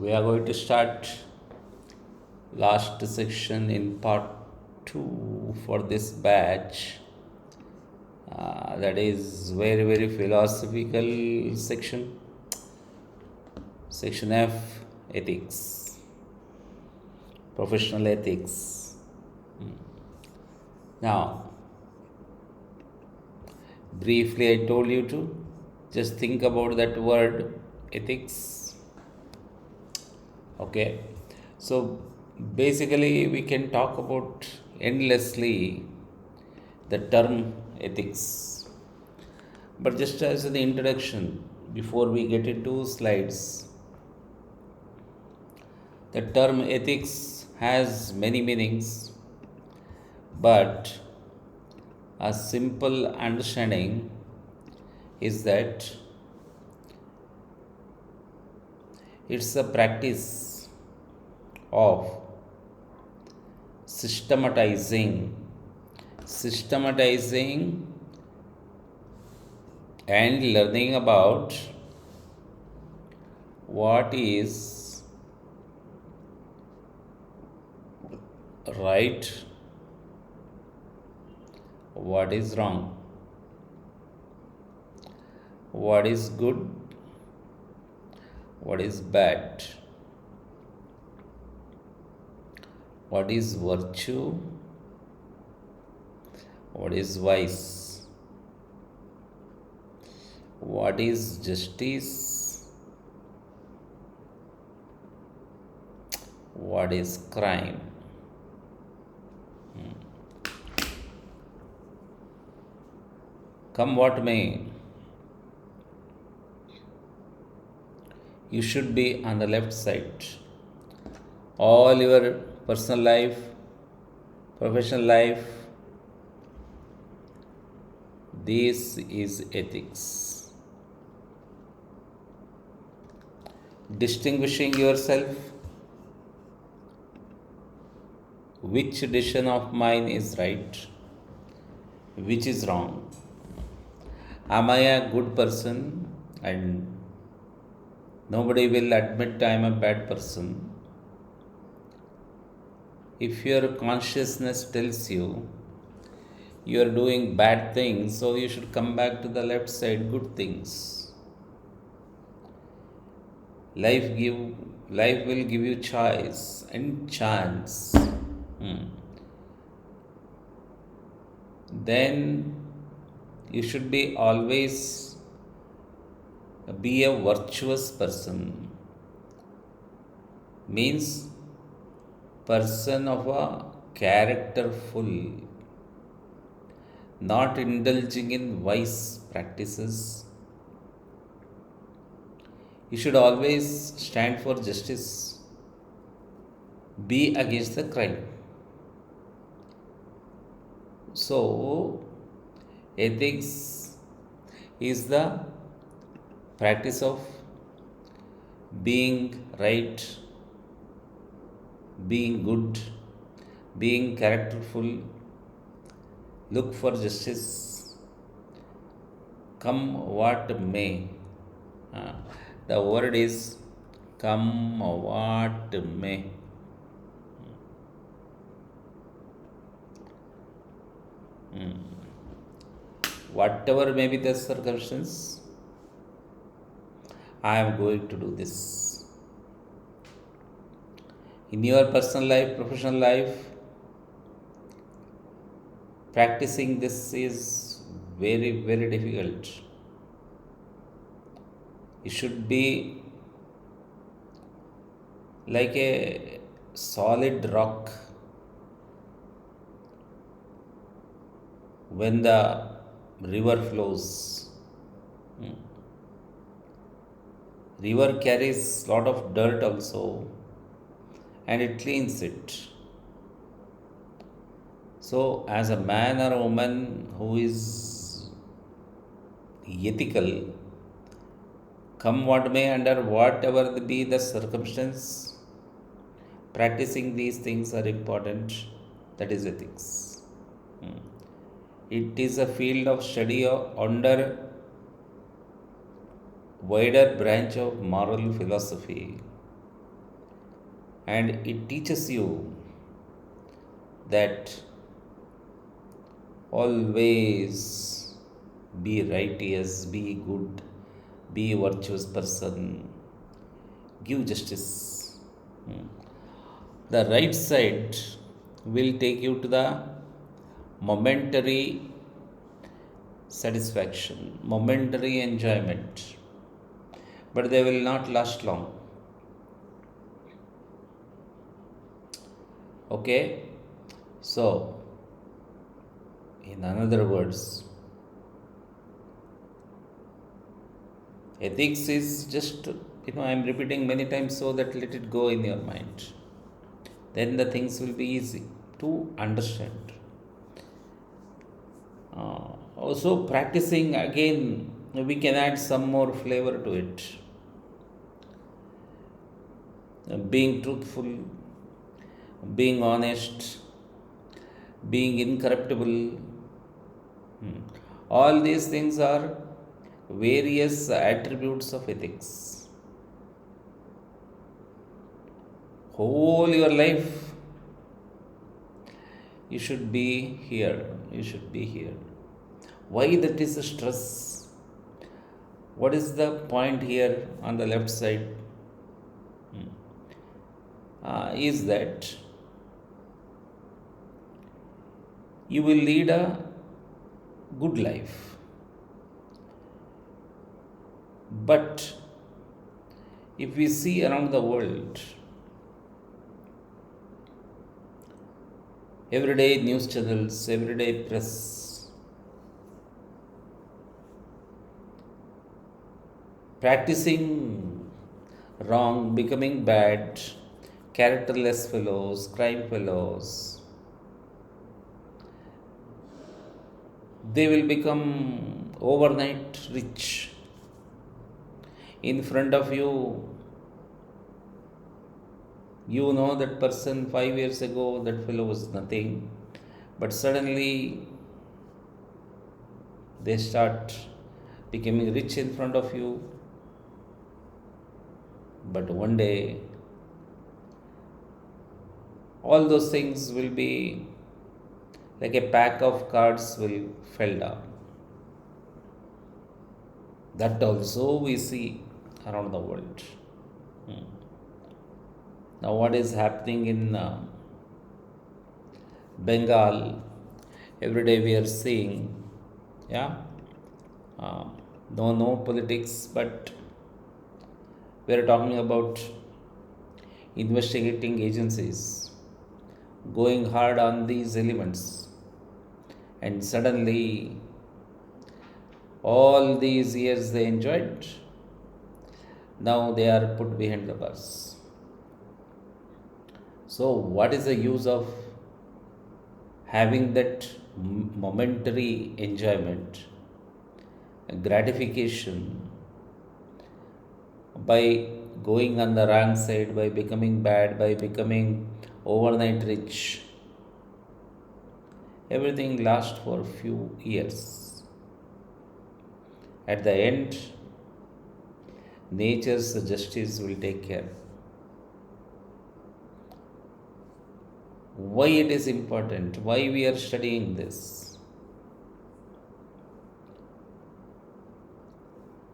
We are going to start last section in part 2 for this batch. That is very philosophical section F, ethics, professional ethics. Now, briefly I told you to just think about that word ethics. Okay, so basically we can talk about endlessly the term ethics, but just as the introduction, before we get into slides, the term ethics has many meanings, but a simple understanding is that it's a practice of systematizing and learning about what is right, what is wrong, what is good, what is bad, what is virtue, what is vice, what is justice, what is crime. Come what may, you should be on the left side. All your personal life, professional life, this is ethics. Distinguishing yourself, which decision of mine is right, which is wrong. Am I a good person? And nobody will admit I am a bad person. If your consciousness tells you you are doing bad things, so you should come back to the left side, good things. Life will give you choice and chance. Then you should be always be a virtuous person. Means person of a character full, not indulging in vice practices. You should always stand for justice, be against the crime. So, ethics is the practice of being right, being good, being characterful, look for justice, come what may. The word is come what may. Whatever may be the circumstance, I am going to do this. In your personal life, professional life, practicing this is very difficult. It should be like a solid rock. When the river flows, river carries lot of dirt also, and it cleans it. So, as a man or a woman who is ethical, come what may, under whatever be the circumstance, practicing these things are important. That is ethics. It is a field of study under wider branch of moral philosophy. and it teaches you that always be righteous, be good, be a virtuous person, give justice. Hmm. The right side will take you to the momentary satisfaction, momentary enjoyment, but they will not last long. Okay? So, in another words, ethics is just, I'm repeating many times so that let it go in your mind. Then the things will be easy to understand. Also, practicing again, we can add some more flavor to it. Being truthful, being honest, being incorruptible. All these things are various attributes of ethics. Whole your life, you should be here. You should be here. Why that is a stress? What is the point here on the left side? Is that you will lead a good life. But if we see around the world, everyday news channels, everyday press, practicing wrong, becoming bad, characterless fellows, crime fellows, they will become overnight rich. In front of you, you know that person 5 years ago, that fellow was nothing, but suddenly they start becoming rich in front of you. But one day, all those things will be like a pack of cards will fall down. That also we see around the world. Now, what is happening in Bengal? Every day we are seeing, yeah, no politics, but we are talking about investigating agencies going hard on these elements, and suddenly all these years they enjoyed, now they are put behind the bars. So, what is the use of having that momentary enjoyment, gratification, by going on the wrong side, by becoming bad, by becoming overnight rich? Everything lasts for a few years. At the end, nature's justice will take care. Why it is important? Why we are studying this?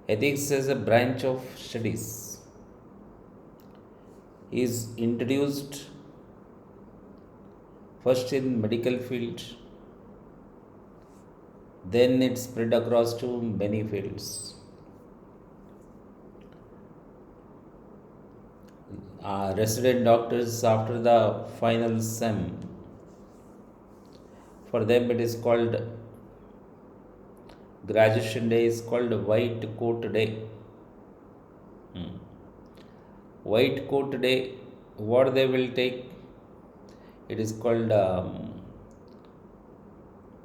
Ethics as a branch of studies is introduced first in medical field, then it spread across to many fields. Resident doctors, after the final SEM, for them it is called, graduation day is called white coat day. White coat day, what they will take, it is called,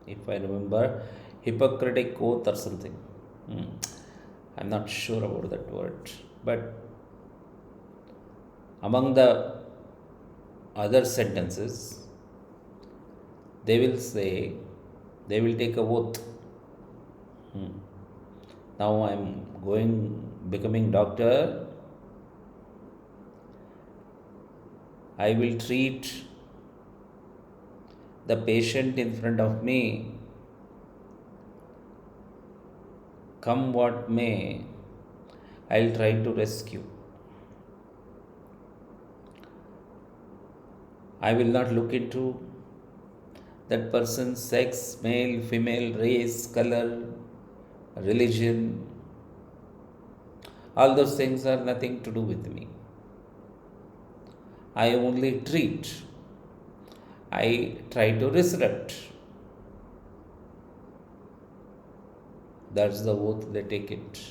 if I remember, Hippocratic oath or something. I'm not sure about that word, but among the other sentences, they will say, they will take a oath. Now I'm becoming doctor. I will treat the patient in front of me, come what may, I'll try to rescue. I will not look into that person's sex, male, female, race, color, religion. All those things are nothing to do with me. I only treat. I try to resurrect. That's the oath they take it.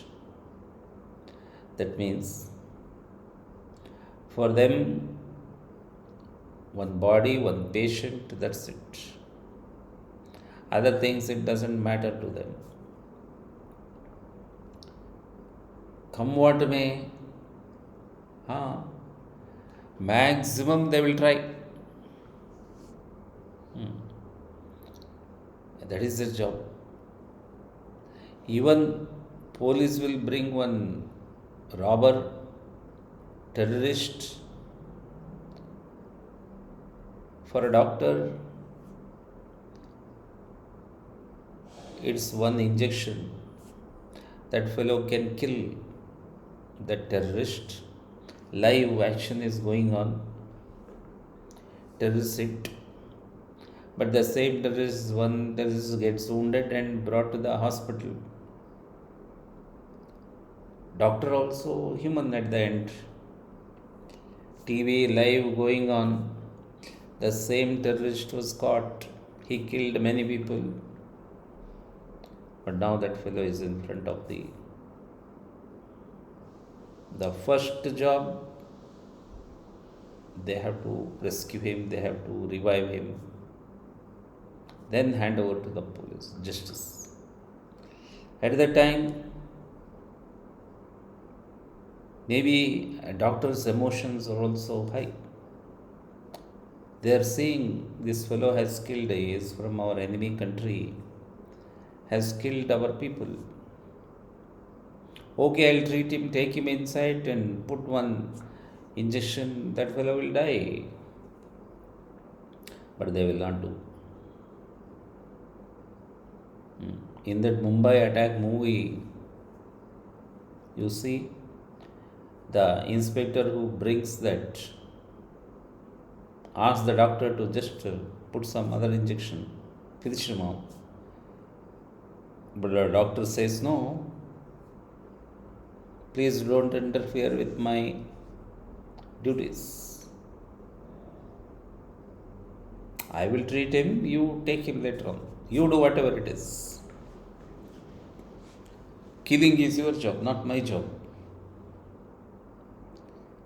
That means for them, one body, one patient, that's it. Other things, it doesn't matter to them. Come what may, maximum they will try. That is their job. Even police will bring one robber, terrorist for a doctor. It's one injection. That fellow can kill that terrorist. Live action is going on. Terrorist hit. But the same terrorist, one terrorist gets wounded and brought to the hospital. Doctor also human at the end. TV live going on. The same terrorist was caught. He killed many people. But now that fellow is in front of the first job. They have to rescue him, they have to revive him, then hand over to the police, justice. At that time, maybe a doctor's emotions are also high. They are seeing this fellow has killed, he is from our enemy country, has killed our people. Okay, I'll treat him, take him inside and put one injection, that fellow will die. But they will not do. In that Mumbai attack movie, you see the inspector who brings that asks the doctor to just put some other injection, finish him off. But the doctor says, no, please don't interfere with my duties. I will treat him, you take him later on. You do whatever it is. Killing is your job, not my job.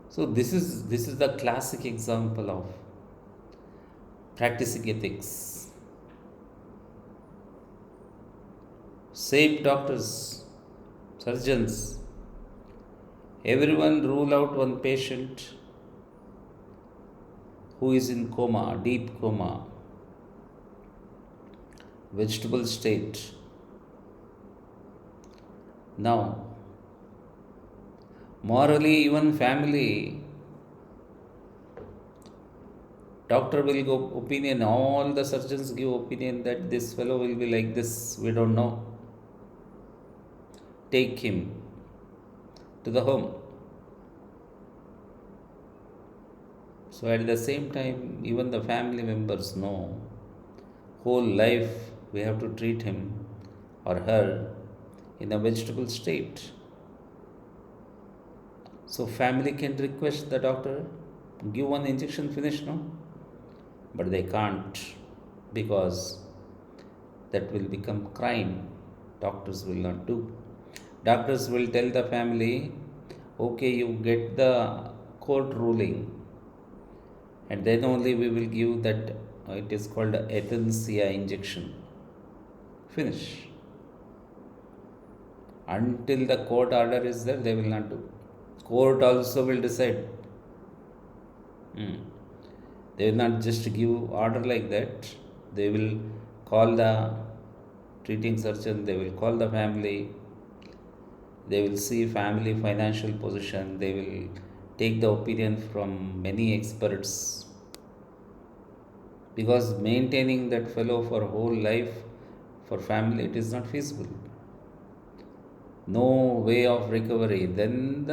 So this is the classic example of practicing ethics. Same doctors, surgeons, everyone rule out one patient who is in coma, deep coma, vegetable state. Now, morally, even family, doctor will give opinion, all the surgeons give opinion that this fellow will be like this, we don't know. Take him to the home. So at the same time, even the family members know, whole life we have to treat him or her in a vegetable state. So family can request the doctor, give one injection, finish, no? But they can't, because that will become crime. Doctors will not do. Doctors will tell the family, okay, you get the court ruling, and then only we will give that, it is called euthanasia injection. Finish. Until the court order is there, they will not do. Court also will decide. They will not just give order like that. They will call the treating surgeon, they will call the family, they will see family financial position, they will take the opinion from many experts, because maintaining that fellow for whole life, for family, it is not feasible. No way of recovery. Then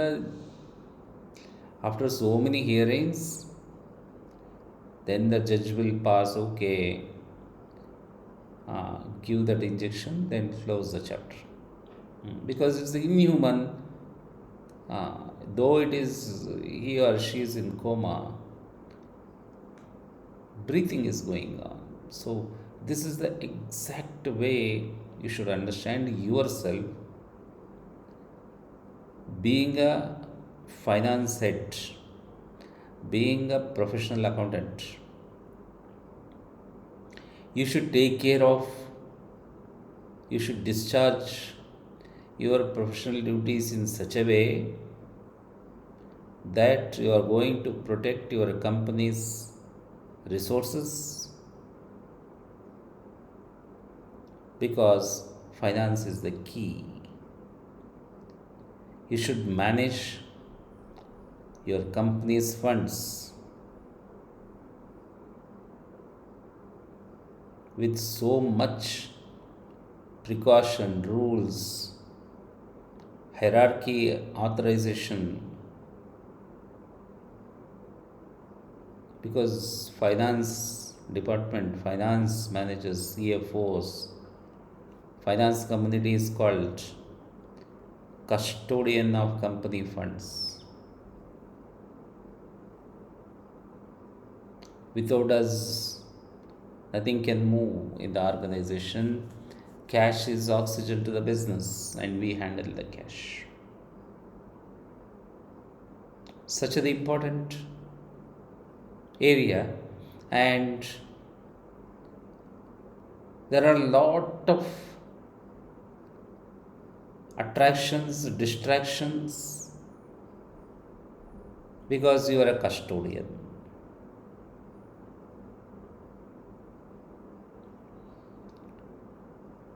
after so many hearings, then the judge will pass, okay, give that injection, then close the chapter. Because it's inhuman. Though it is he or she is in coma, breathing is going on. So this is the exact way you should understand yourself. Being a finance head, being a professional accountant, you should take care of, you should discharge your professional duties in such a way that you are going to protect your company's resources, because finance is the key. You should manage your company's funds with so much precaution, rules, hierarchy, authorization, because finance department, finance managers, CFOs, finance community is called custodian of company funds. Without us, nothing can move in the organization. Cash is oxygen to the business, and we handle the cash. Such an important area, and there are a lot of attractions, distractions, because you are a custodian.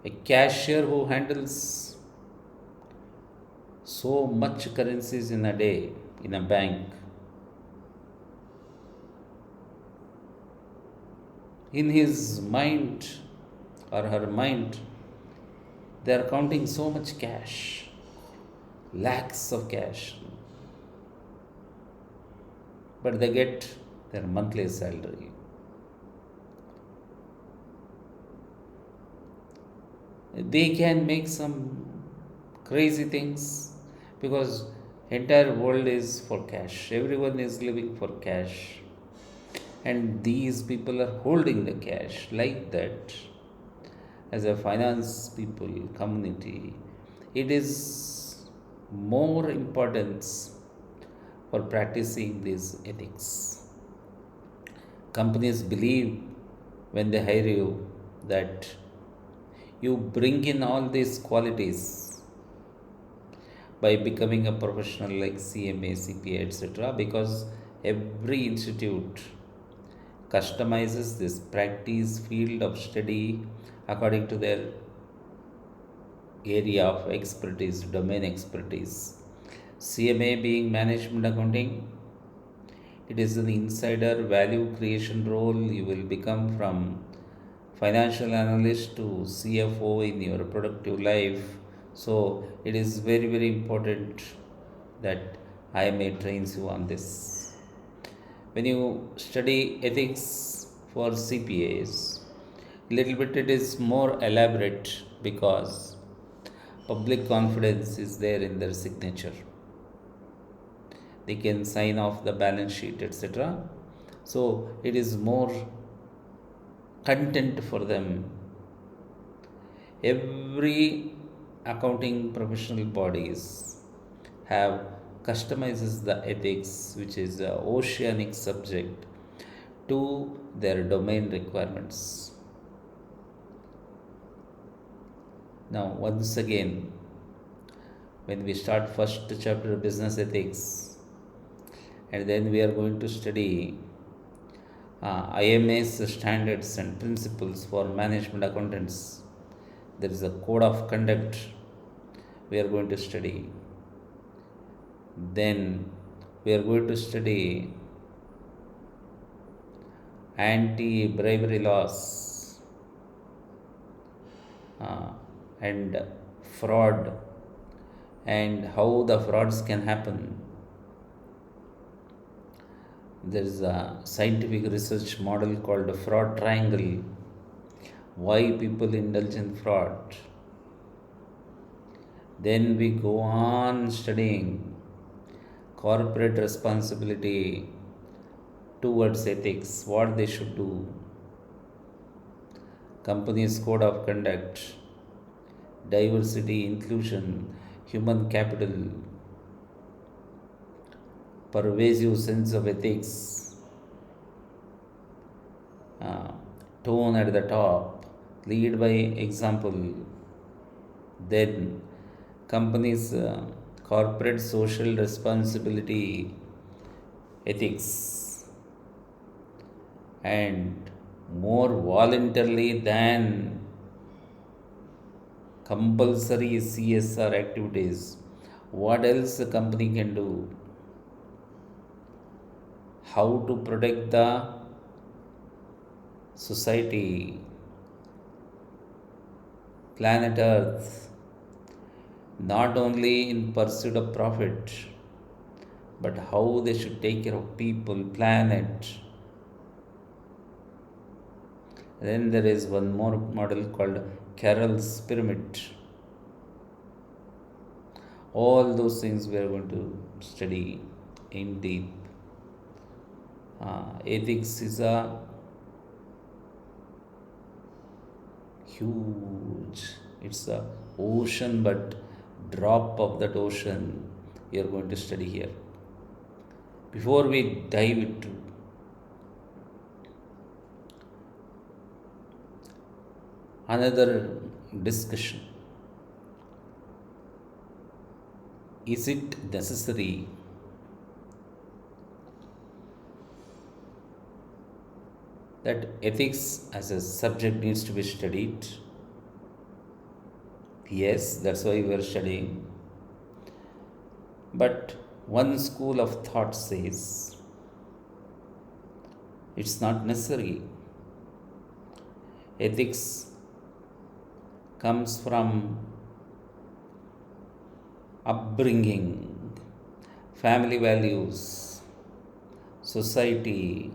A cashier who handles so much currencies in a day in a bank, in his mind or her mind, they are counting so much cash, lakhs of cash, but they get their monthly salary. They can make some crazy things, because entire world is for cash. Everyone is living for cash, and these people are holding the cash like that. As a finance people community, it is more importance for practicing these ethics. Companies believe when they hire you that you bring in all these qualities by becoming a professional like CMA, CPA, etc. Because every institute customizes this practice field of study according to their area of expertise, domain expertise. CMA being management accounting, it is an insider value creation role. You will become from financial analyst to CFO in your productive life. So it is very, very important that IMA trains you on this. When you study ethics for CPAs, little bit it is more elaborate, because public confidence is there in their signature. They can sign off the balance sheet, etc. So it is more content for them. Every accounting professional bodies have customizes the ethics, which is a oceanic subject, to their domain requirements. Now, once again, when we start first chapter business ethics, and then we are going to study IMA's standards and principles for management accountants. There is a code of conduct we are going to study. Then we are going to study anti-bribery laws uh, and fraud and how the frauds can happen. There is a scientific research model called the fraud triangle. Why people indulge in fraud. Then we go on studying corporate responsibility towards ethics, what they should do, company's code of conduct, diversity, inclusion, human capital, pervasive sense of ethics, uh, tone at the top, lead by example. Then companies' corporate social responsibility ethics, and more voluntarily than compulsory CSR activities. What else the company can do? How to protect the society, planet Earth, not only in pursuit of profit, but how they should take care of people, planet. Then there is one more model called Carroll's pyramid. All those things we are going to study in deep. Ethics is a huge, it's a ocean, but drop of that ocean we are going to study here. Before we dive into another discussion, is it necessary that ethics as a subject needs to be studied? Yes, that's why we are studying. But one school of thought says it's not necessary. Ethics comes from upbringing, family values, society,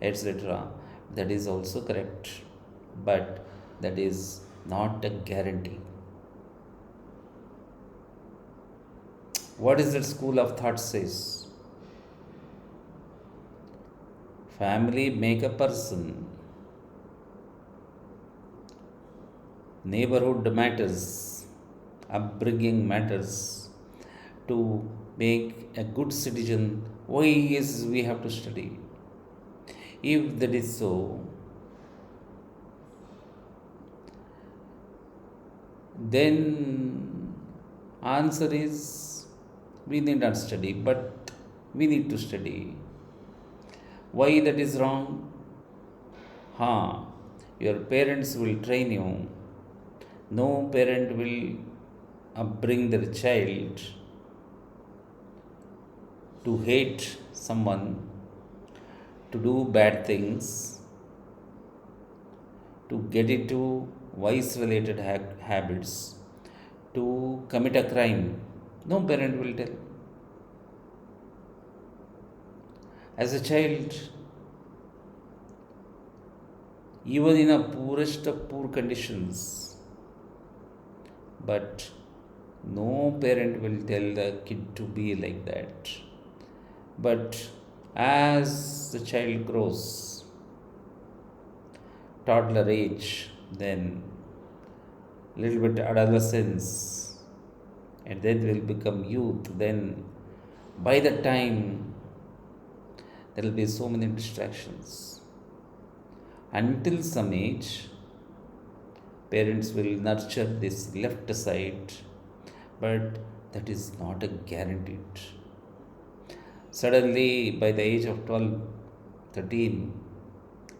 etc. That is also correct, but that is not a guarantee. What is that school of thought says? Family make a person. Neighborhood matters. Upbringing matters. To make a good citizen, why is we have to study? If that is so, then answer is we need not study, but we need to study. Why that is wrong? Your parents will train you. No parent will upbring their child to hate someone, to do bad things, to get into vice related habits, to commit a crime. No parent will tell. As a child, even in a poorest of poor conditions, but no parent will tell the kid to be like that. But as the child grows, toddler age, then little bit adolescence, and then will become youth. Then by the time there will be so many distractions. Until some age, parents will nurture this left side, but that is not a guaranteed. Suddenly, by the age of 12, 13,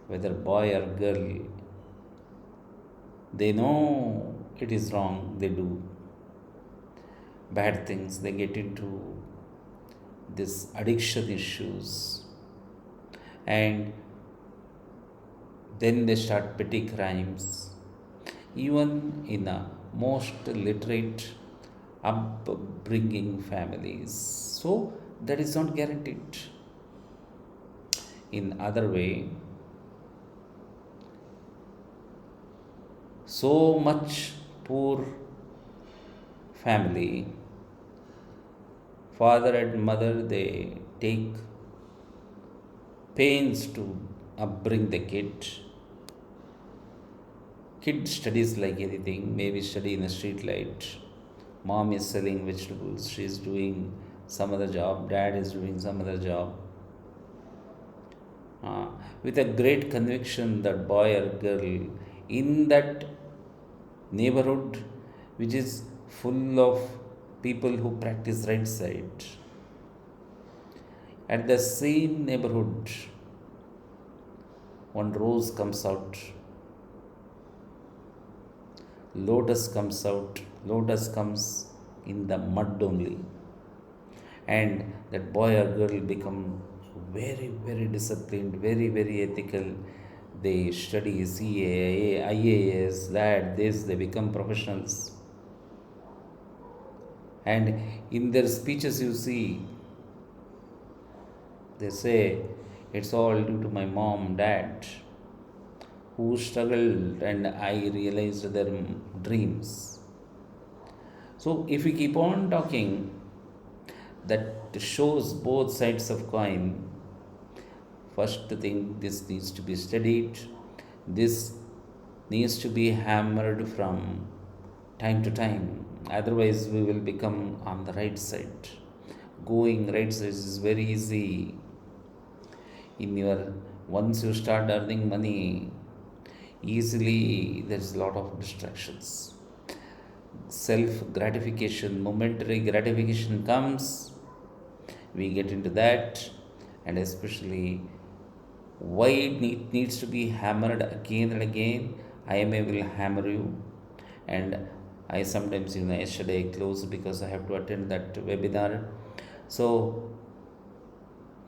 whether boy or girl, they know it is wrong, they do bad things, they get into this addiction issues, and then they start petty crimes, even in a most literate upbringing families. So that is not guaranteed. In other way, so much poor family, father and mother, they take pains to upbring the kid. Kid studies like anything, maybe study in a street light. Mom is selling vegetables, she is doing some other job, dad is doing some other job. Uh, with a great conviction that boy or girl in that neighborhood, which is full of people who practice right side, at the same neighborhood, one rose comes out, lotus comes in the mud only, and that boy or girl become very very disciplined, very very ethical. They study CA, IAS, that this, they become professionals. And in their speeches, you see, they say it's all due to my mom, dad, who struggled and I realized their dreams. So if we keep on talking, that shows both sides of coin. First thing, this needs to be studied. This needs to be hammered from time to time. Otherwise, we will become on the right side. Going right side is very easy. In your once you start earning money, easily there's a lot of distractions. Self gratification, momentary gratification comes. We get into that, and especially why it needs to be hammered again and again. IMA will hammer you, and I sometimes, yesterday I closed because I have to attend that webinar. So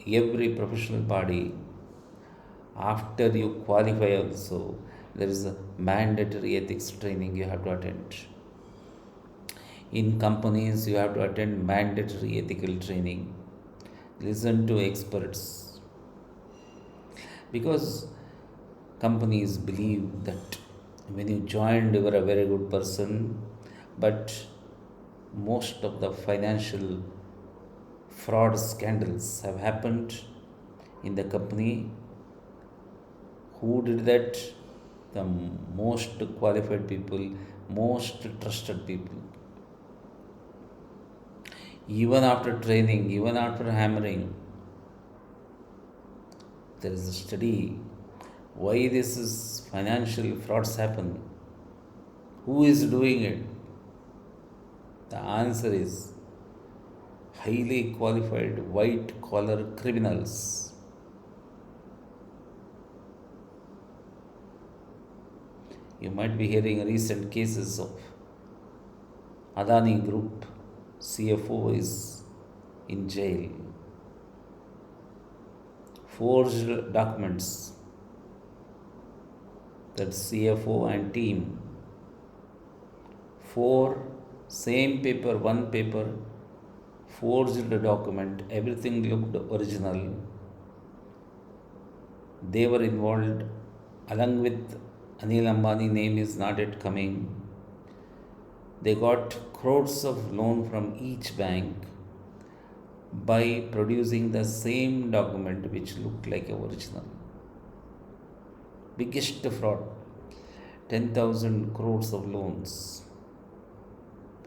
every professional body, after you qualify also, there is a mandatory ethics training you have to attend. In companies, you have to attend mandatory ethical training. Listen to experts, because companies believe that when you joined, you were a very good person, but most of the financial fraud scandals have happened in the company. Who did that? The most qualified people, most trusted people. Even after training, even after hammering, there is a study why this is financial frauds happen. Who is doing it? The answer is highly qualified white collar criminals. You might be hearing recent cases of Adani Group CFO is in jail. Forged documents, that CFO and team, four same paper, one paper, forged document, everything looked original. They were involved along with Anil Ambani, name is not yet coming. They got crores of loan from each bank by producing the same document which looked like a original. Biggest fraud, 10,000 crores of loans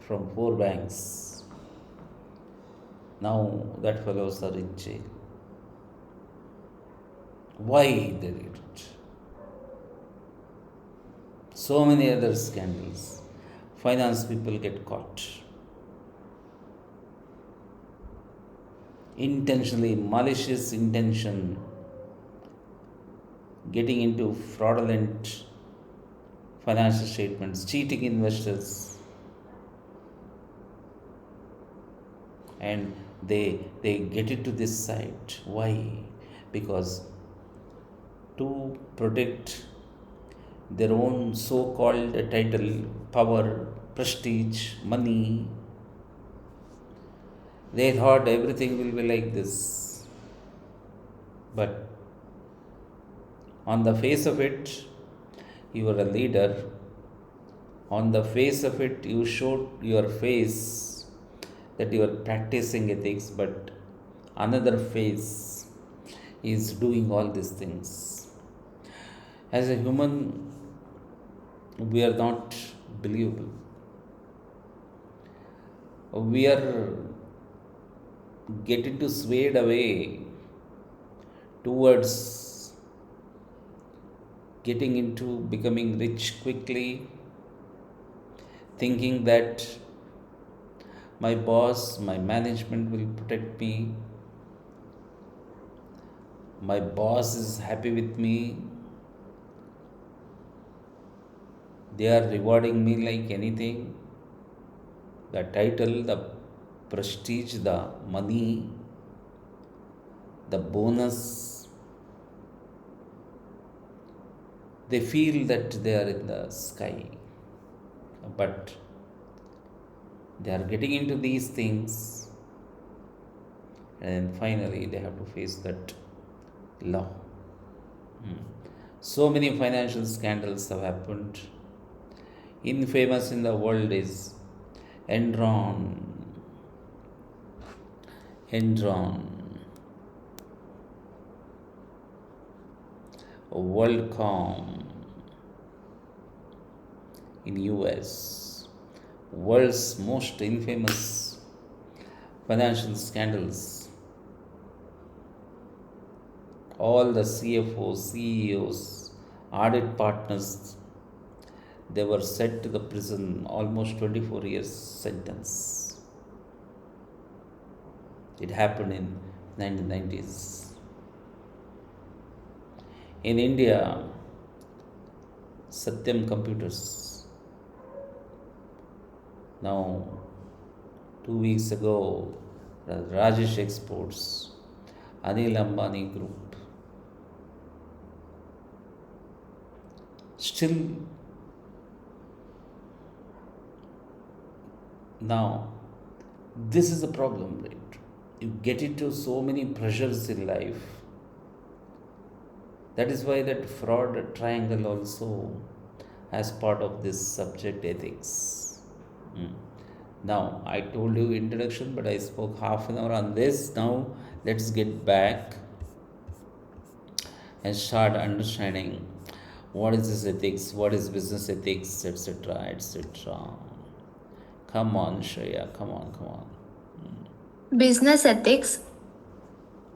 from four banks. Now that fellows are in jail. Why they did it? So many other scandals. Finance people get caught. Intentionally, malicious intention, getting into fraudulent financial statements, cheating investors, and they get into this side. Why? Because to protect their own so-called title, power, prestige, money, they thought everything will be like this. But on the face of it, you are a leader. On the face of it, you showed your face that you are practicing ethics, but another face is doing all these things. As a human, we are not believable. We are getting to swayed away towards getting into becoming rich quickly, thinking that my boss, my management will protect me, my boss is happy with me, they are rewarding me like anything. The title, the prestige, the money, the bonus, they feel that they are in the sky. But they are getting into these things, and finally they have to face that law. So many financial scandals have happened. Infamous in the world is Enron, Enron, WorldCom in US, world's most infamous financial scandals. All the CFOs, CEOs, audit partners, they were sent to the prison, almost 24 years sentence. It happened in 1990s. In India, Satyam Computers. Now, 2 weeks ago, Rajesh Exports, Anil Ambani Group. Still, now, this is the problem, right? You get into so many pressures in life. That is why that fraud triangle also as part of this subject ethics. Now, I told you introduction, but I spoke half an hour on this. Now, let's get back and start understanding what is this ethics, what is business ethics, etc., etc. Come on, Shreya, come on, come on. Business ethics.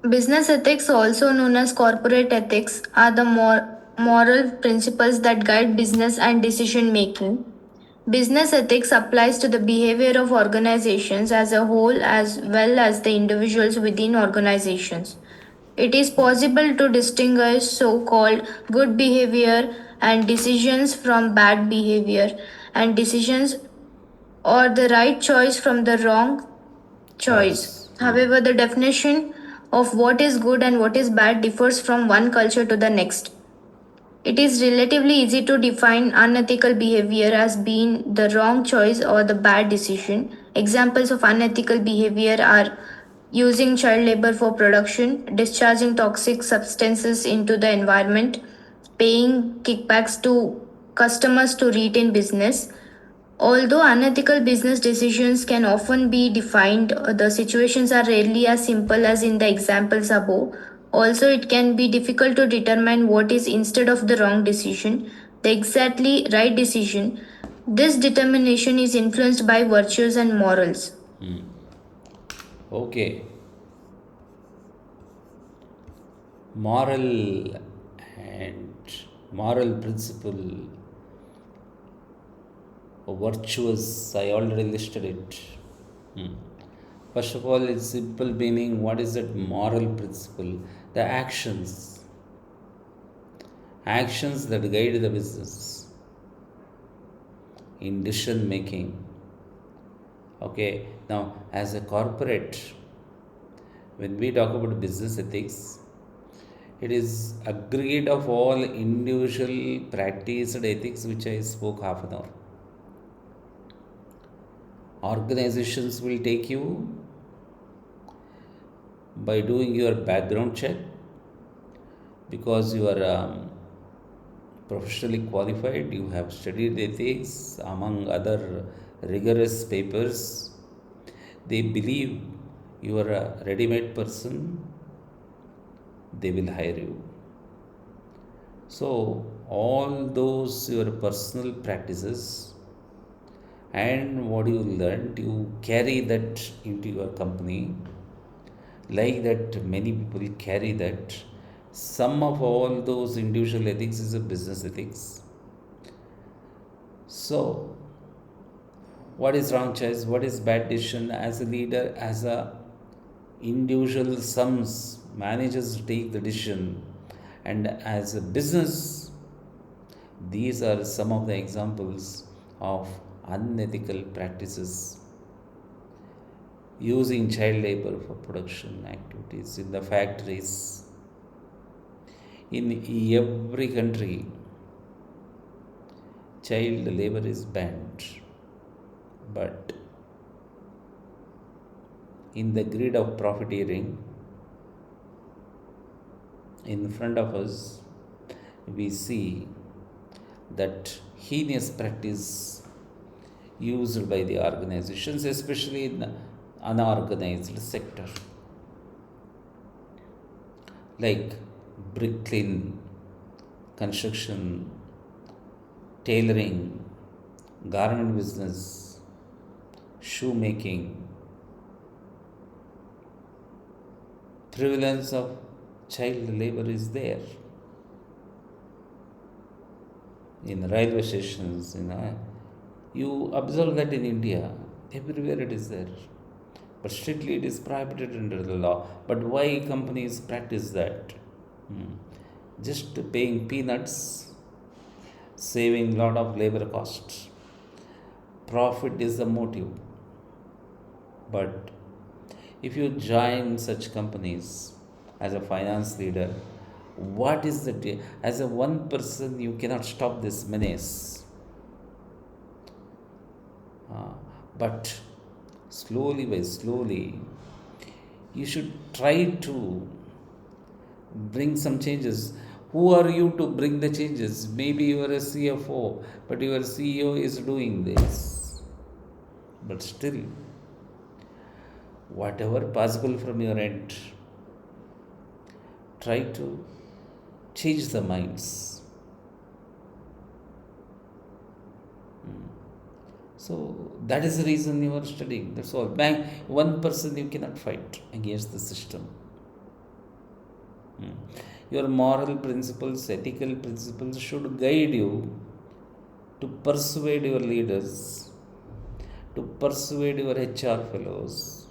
Business ethics, also known as corporate ethics, are the moral principles that guide business and decision making. Business ethics applies to the behavior of organizations as a whole as well as the individuals within organizations. It is possible to distinguish so called good behavior and decisions from bad behavior, and decisions or the right choice from the wrong choice. Choice. However, the definition of what is good and what is bad differs from one culture to the next. It is relatively easy to define unethical behavior as being the wrong choice or the bad decision. Examples of unethical behavior are using child labor for production, discharging toxic substances into the environment, paying kickbacks to customers to retain business. Although unethical business decisions can often be defined, the situations are rarely as simple as in the examples above. Also, it can be difficult to determine what is instead of the wrong decision, the exactly right decision. This determination is influenced by virtues and morals. Okay. Moral and moral principle, virtuous, I already listed it. First of all, its simple meaning, what is that moral principle? The actions. Actions that guide the business in decision making. Okay, now as a corporate, When we talk about business ethics, it is aggregate of all individual practiced ethics which I spoke half an hour. Organizations will take you by doing your background check because you are professionally qualified, you have studied ethics among other rigorous papers. They believe you are a ready made person, they will hire you. So, all those your personal practices and what you learned, you carry that into your company. Like that, many people carry that. Sum of all those individual ethics is a business ethics. So, what is wrong choice? What is bad decision? As a leader, as a individual, some managers take the decision, and as a business, these are some of the examples of unethical practices using child labor for production activities in the factories. In every country, child labor is banned, but in the greed of profiteering, in front of us, we see that heinous practice used by the organizations, especially in the unorganized sector, like brick clean, construction, tailoring, garment business, shoemaking. Prevalence of child labor is there in railway stations. You observe that in India, everywhere it is there. But strictly it is prohibited under the law. But why companies practice that? Just paying peanuts, saving lot of labor costs. Profit is the motive. But if you join such companies as a finance leader, what is the as a one person you cannot stop this menace. But slowly by slowly, you should try to bring some changes. Who are you to bring the changes? Maybe you are a CFO, but your CEO is doing this. But still, whatever possible from your end, try to change the minds. So that is the reason you are studying. That's all. One person you cannot fight against the system. Your moral principles, ethical principles should guide you to persuade your leaders, to persuade your HR fellows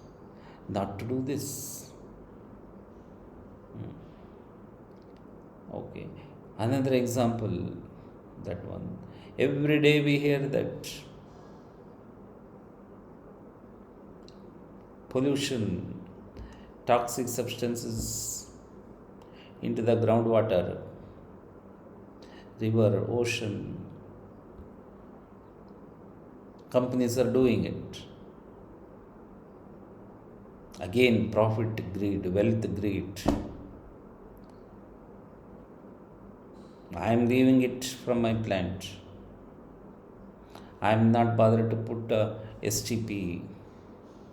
not to do this. Okay. Another example, that one. Every day we hear that pollution, toxic substances into the groundwater, river, ocean. Companies are doing it. Again, profit greed, wealth greed. I am leaving it from my plant. I am not bothered to put a STP,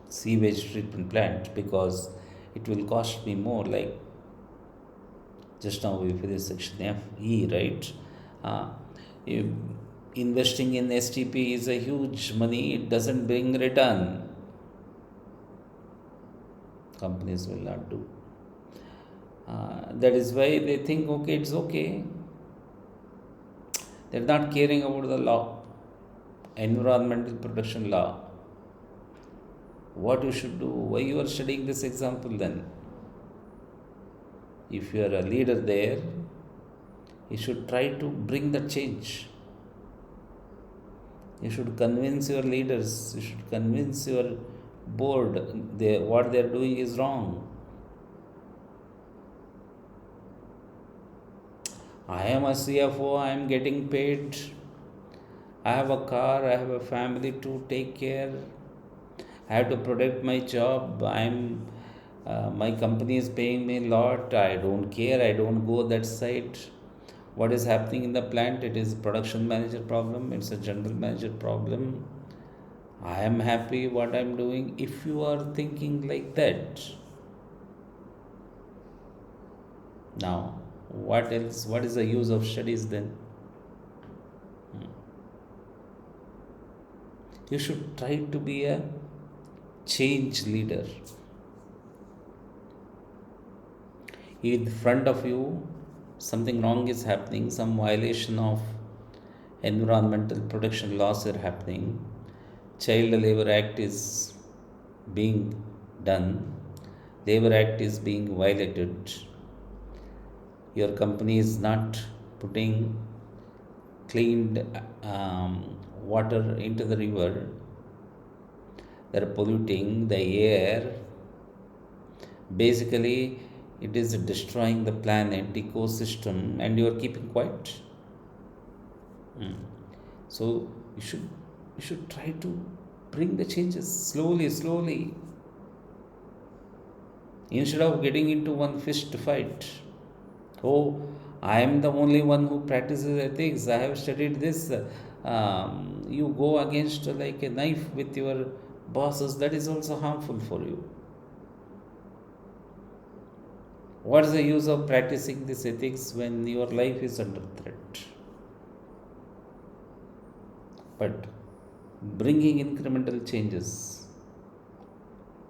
sewage treatment plant, because it will cost me more. Like just now we finished section FE, right? If investing in STP is a huge money, it doesn't bring return. Companies will not do. That is why they think, okay, it's okay. They're not caring about the law, environmental protection law. What you should do? Why you are studying this example then? If you are a leader there, you should try to bring the change. You should convince your leaders, you should convince your board what they are doing is wrong. I am a CFO, I am getting paid, I have a car, I have a family to take care, I have to protect my job. My company is paying me a lot. I don't care. I don't go that side. What is happening in the plant? It is production manager problem. It's a general manager problem. I am happy what I'm doing. If you are thinking like that, now what else? What is the use of studies then? You should try to be a change leader. In front of you, something wrong is happening, some violation of environmental protection laws are happening, child labor act is being done, labor act is being violated, your company is not putting cleaned water into the river, they're polluting the air. Basically, it is destroying the planet ecosystem, and you are keeping quiet. So you should try to bring the changes slowly, slowly, instead of getting into one fist fight. Oh, I am the only one who practices ethics. I have studied this. You go against like a knife with your bosses. That is also harmful for you. What is the use of practicing this ethics when your life is under threat? But bringing incremental changes,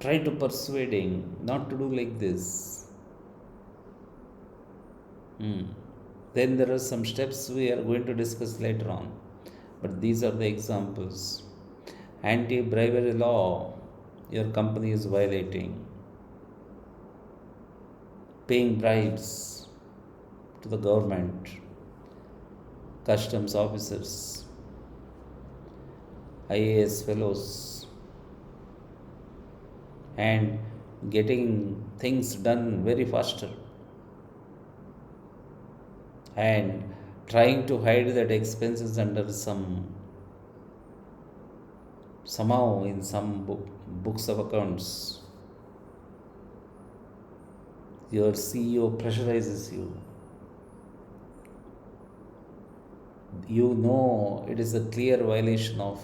try to persuading not to do like this. Then there are some steps we are going to discuss later on, but these are the examples. Anti-bribery law, your company is violating. Paying bribes to the government, customs officers, IAS fellows, and getting things done very faster, and trying to hide that expenses under somehow in some books of accounts. Your CEO pressurizes you. You know it is a clear violation of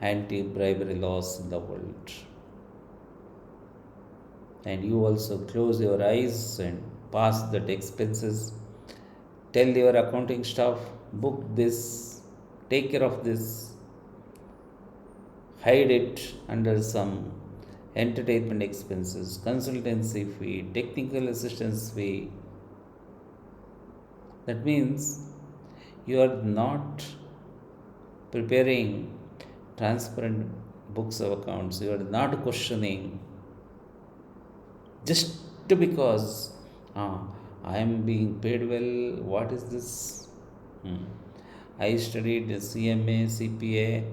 anti-bribery laws in the world. And you also close your eyes and pass that expenses. Tell your accounting staff, book this, take care of this, hide it under some entertainment expenses, consultancy fee, technical assistance fee. That means you are not preparing transparent books of accounts. You are not questioning just because I am being paid well. What is this? I studied CMA, CPA,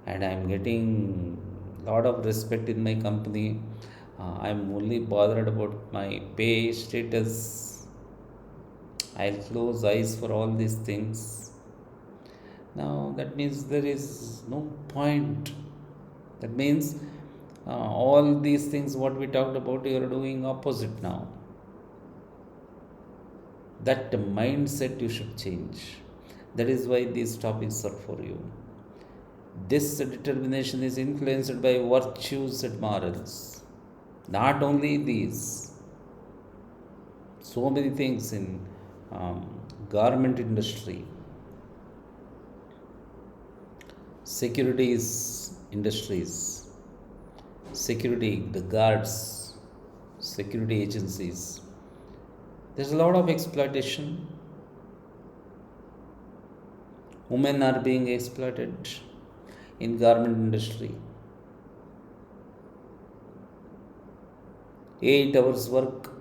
and I am getting lot of respect in my company. I am only bothered about my pay status. I'll close eyes for all these things. Now that means there is no point. That means all these things what we talked about, you are doing opposite now. That mindset you should change. That is why these topics are for you. This determination is influenced by virtues and morals. Not only these, so many things in garment industry, securities industries, security, the guards, security agencies. There's a lot of exploitation. Women are being exploited in garment industry. 8 hours work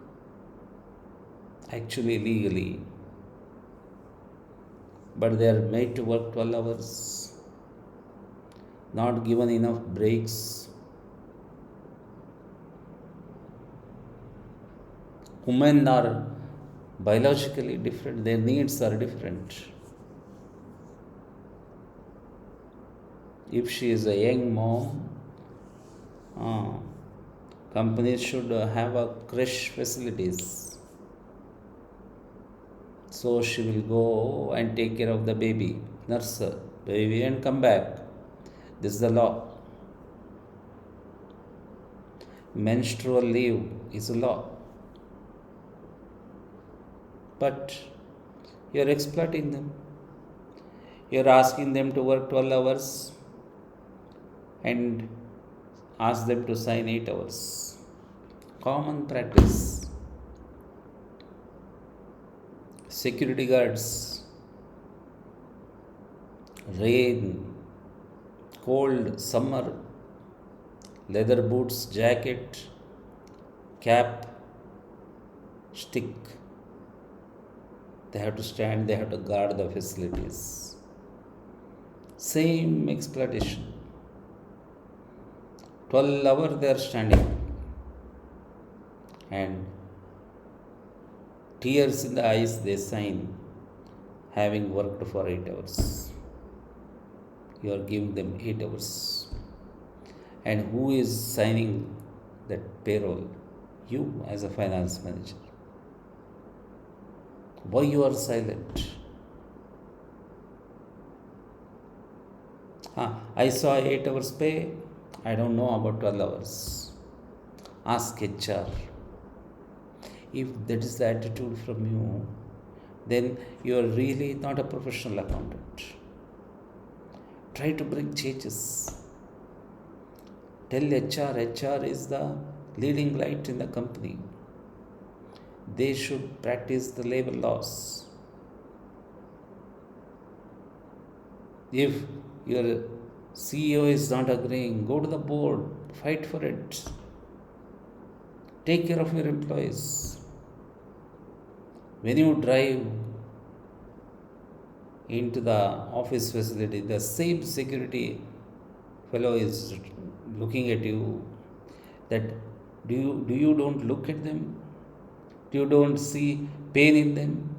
actually legally, but they are made to work 12 hours, not given enough breaks. Women are biologically different, their needs are different. If she is a young mom, uh, companies should have a creche facilities. So she will go and take care of the baby, nurse the baby and come back. This is the law. Menstrual leave is a law. But you are exploiting them. You are asking them to work 12 hours and ask them to sign 8 hours. Common practice. Security guards, rain, cold, summer, leather boots, jacket, cap, stick. They have to stand, they have to guard the facilities. Same exploitation. 12 hours they are standing and tears in the eyes they sign, having worked for 8 hours. You are giving them 8 hours. And who is signing that payroll? You as a finance manager. Why you are silent? I saw 8 hours pay. I don't know about 12 hours. Ask HR. If that is the attitude from you, then you are really not a professional accountant. Try to bring changes. Tell HR is the leading light in the company. They should practice the labor laws. If your CEO is not agreeing, go to the board, fight for it. Take care of your employees. When you drive into the office facility, the same security fellow is looking at you. That do you don't look at them? You don't see pain in them?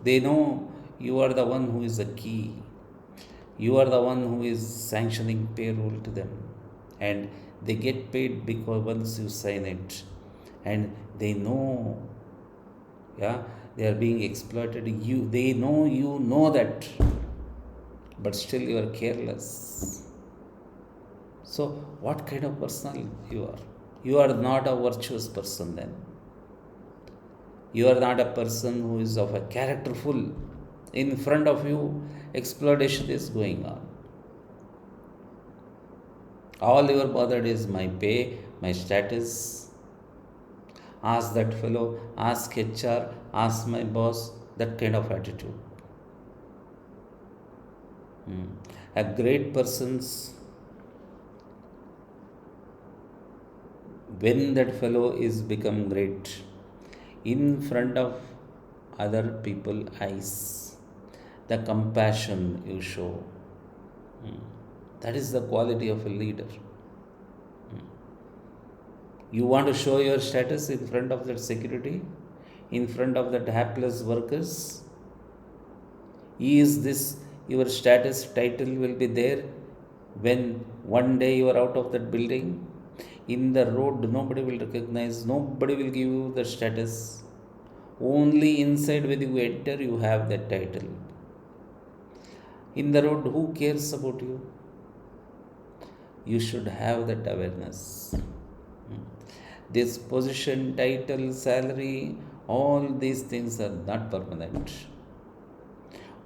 They know you are the one who is the key. You are the one who is sanctioning payroll to them. And they get paid because once you sign it. And they know, they are being exploited. They know you know that. But still you are careless. So what kind of person you are? You are not a virtuous person then. You are not a person who is of a characterful. In front of you, exploitation is going on. All you are bothered is my pay, my status. Ask that fellow, ask HR, ask my boss, that kind of attitude. A great person's, when that fellow is become great, in front of other people eyes, the compassion you show, that is the quality of a leader. You want to show your status in front of that security, in front of that hapless workers? Is this your status title will be there when one day you are out of that building? In the road, nobody will recognize, nobody will give you the status. Only inside when you enter, you have that title. In the road, who cares about you? You should have that awareness. This position, title, salary, all these things are not permanent.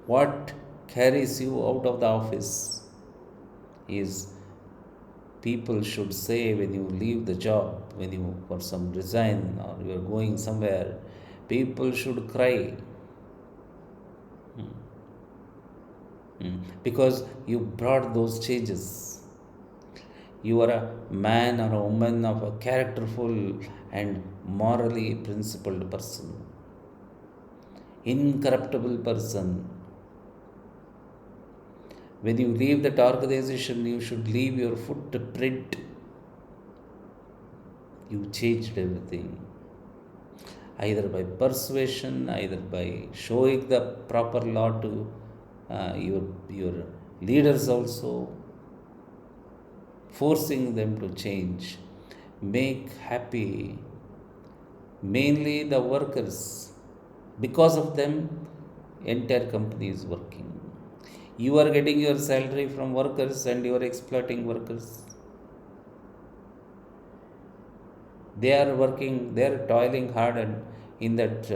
What carries you out of the office is people should say when you leave the job, when you for some resign or you are going somewhere, people should cry. Because you brought those changes. You are a man or a woman of a characterful and morally principled person, incorruptible person. When you leave that organization, you should leave your footprint. You changed everything. either by persuasion, either by showing the proper law to your leaders also, forcing them to change, make happy mainly the workers. Because of them, entire company is working. You are getting your salary from workers and you are exploiting workers. They are working, they are toiling hard and in that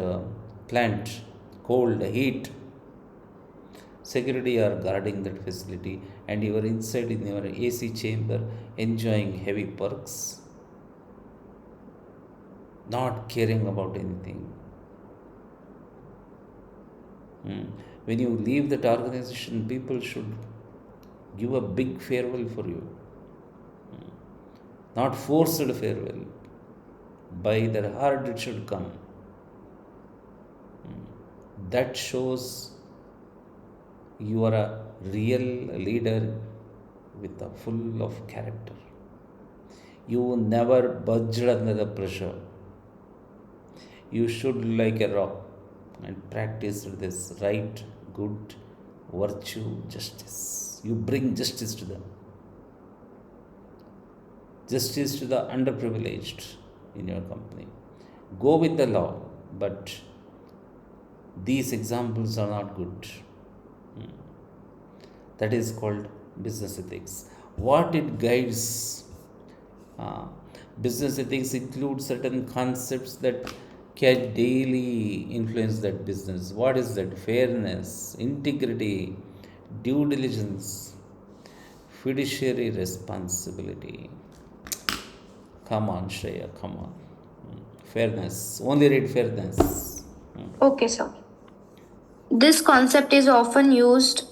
plant, cold, heat. Security are guarding that facility, and you are inside in your AC chamber enjoying heavy perks, not caring about anything. When you leave that organization, people should give a big farewell for you, not forced farewell. By their heart, it should come. That shows you are a real leader with a full of character. You never budged under the pressure. You should like a rock and practice this right, good, virtue, justice. You bring justice to them. Justice to the underprivileged in your company. Go with the law, but these examples are not good. That is called business ethics. What it guides? Uh, Business ethics include certain concepts that can daily influence that business. What is that? Fairness, integrity, due diligence, fiduciary responsibility. Come on, Shreya, come on. Fairness. Only read fairness. Okay, sir. This concept is often used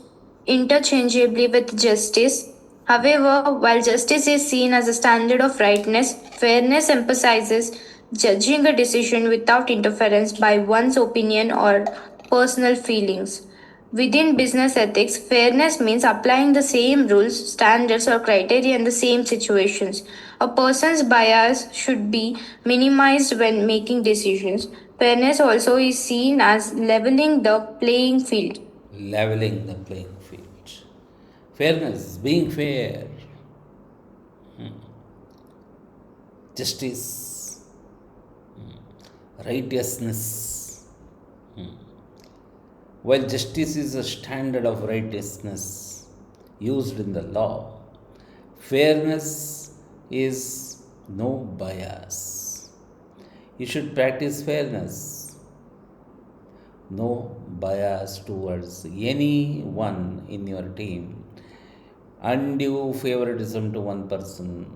interchangeably with justice. However, while justice is seen as a standard of rightness, fairness emphasizes judging a decision without interference by one's opinion or personal feelings. Within business ethics, fairness means applying the same rules, standards, or criteria in the same situations. A person's bias should be minimized when making decisions. Fairness also is seen as leveling the playing field. Leveling the playing field. Fairness, being fair. Justice, righteousness. While justice is a standard of righteousness used in the law, fairness is no bias. You should practice fairness, no bias towards anyone in your team, undue favoritism to one person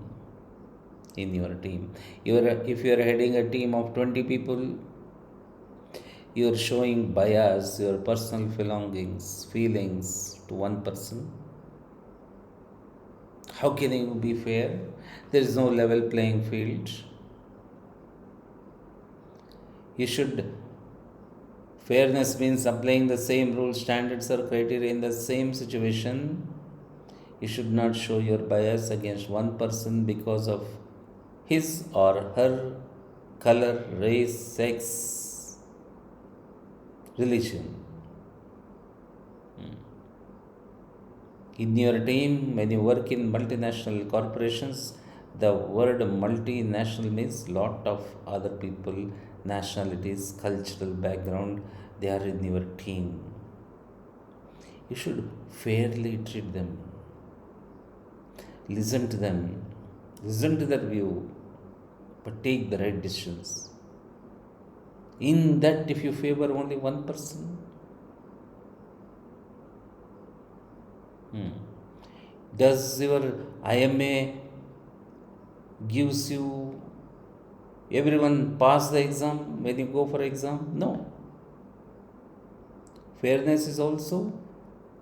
in your team. If you are heading a team of 20 people, you are showing bias, your personal belongings, feelings to one person. How can you be fair? There is no level playing field. You should. Fairness means applying the same rules, standards, or criteria in the same situation. You should not show your bias against one person because of his or her color, race, sex, religion. In your team, when you work in multinational corporations, the word multinational means lot of other people, nationalities, cultural background, they are in your team. You should fairly treat them. Listen to them. Listen to their view, but take the right decisions. In that, if you favor only one person, does your IMA gives you everyone pass the exam when you go for exam? No. Fairness is also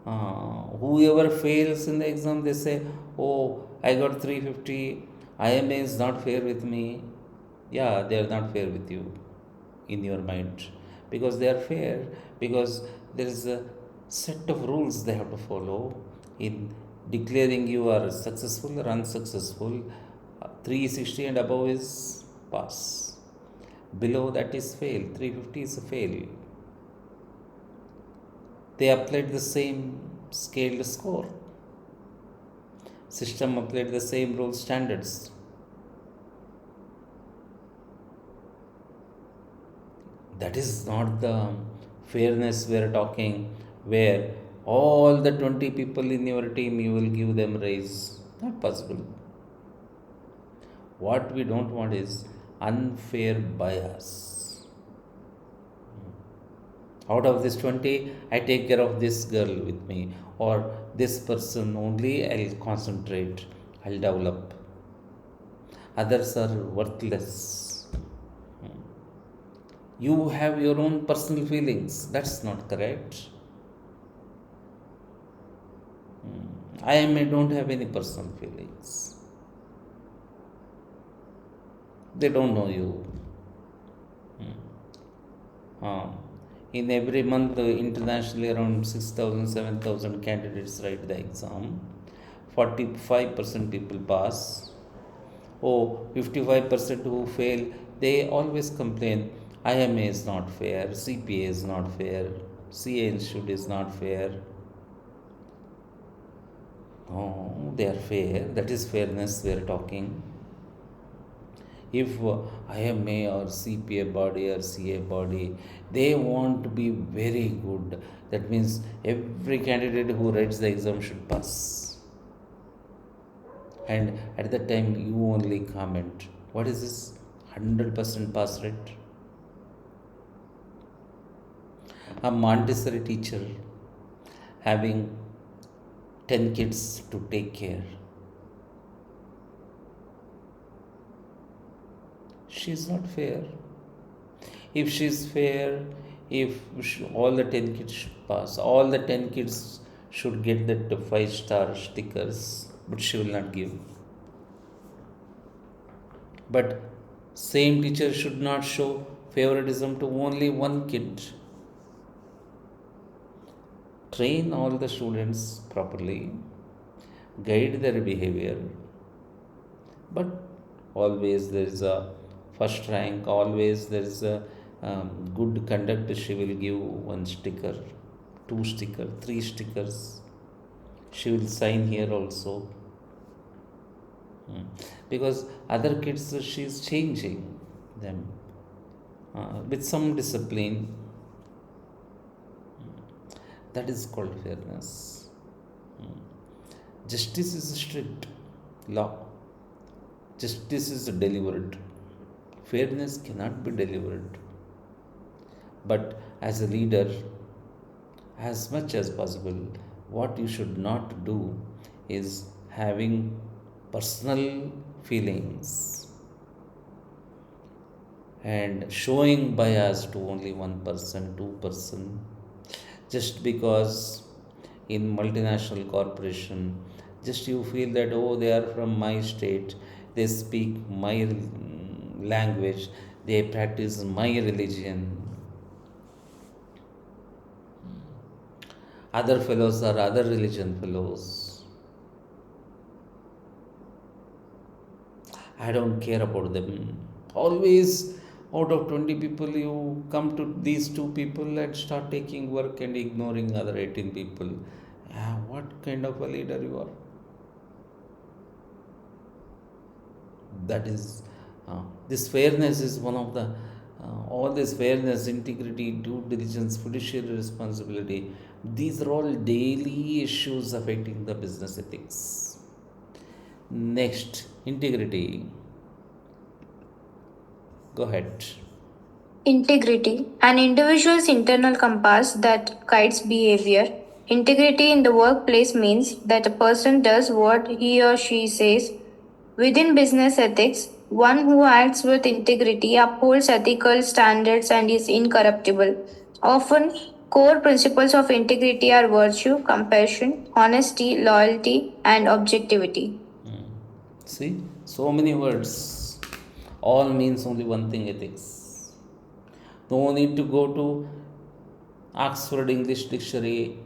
whoever fails in the exam, they say, oh, I got 350, IMA is not fair with me. Yeah, they are not fair with you in your mind, because they are fair, because there is a set of rules they have to follow in declaring you are successful or unsuccessful. 360 and above is pass. Below that is fail. 350 is a fail. They applied the same scaled score. System applied the same rule standards. That is not the fairness we are talking, where all the 20 people in your team you will give them raise. Not possible. What we don't want is unfair bias. Out of this 20, I take care of this girl with me, or this person only I'll concentrate, I'll develop. Others are worthless. You have your own personal feelings. That's not correct. I may don't have any personal feelings. They don't know you. Uh, in every month, internationally, around 6,000, 7,000 candidates write the exam. 45% people pass. Oh, 55% who fail, they always complain IMA is not fair, CPA is not fair, CA Institute is not fair. Oh, they are fair. That is fairness we are talking. If IMA or CPA body or CA body, they want to be very good. That means every candidate who writes the exam should pass. And at that time, you only comment, what is this 100% pass rate? A Montessori teacher having 10 kids to take care. She is not fair. If she is fair, if all the 10 kids should pass, all the 10 kids should get that 5-star stickers, but she will not give. But same teacher should not show favoritism to only one kid. Train all the students properly, guide their behavior, but always there is a first rank, always there is a good conduct. She will give one sticker, two sticker, three stickers. She will sign here also. Because other kids, she is changing them with some discipline. That is called fairness. Justice is strict law. Justice is delivered. Fairness cannot be delivered. But as a leader, as much as possible, what you should not do is having personal feelings and showing bias to only one person, 2%, just because in multinational corporation, just you feel that, oh, they are from my state, they speak my language, they practice my religion. Other fellows are other religion fellows. I don't care about them. Always out of 20 people, you come to these two people and start taking work and ignoring other 18 people. What kind of a leader you are? That is, this fairness is one of the, all this fairness, integrity, due diligence, fiduciary responsibility. These are all daily issues affecting the business ethics. Next, integrity. Go ahead. Integrity, an individual's internal compass that guides behavior. Integrity in the workplace means that a person does what he or she says. Within business ethics, one who acts with integrity upholds ethical standards and is incorruptible. Often, core principles of integrity are virtue, compassion, honesty, loyalty, and objectivity. See, so many words. All means only one thing, ethics. No need to go to Oxford English Dictionary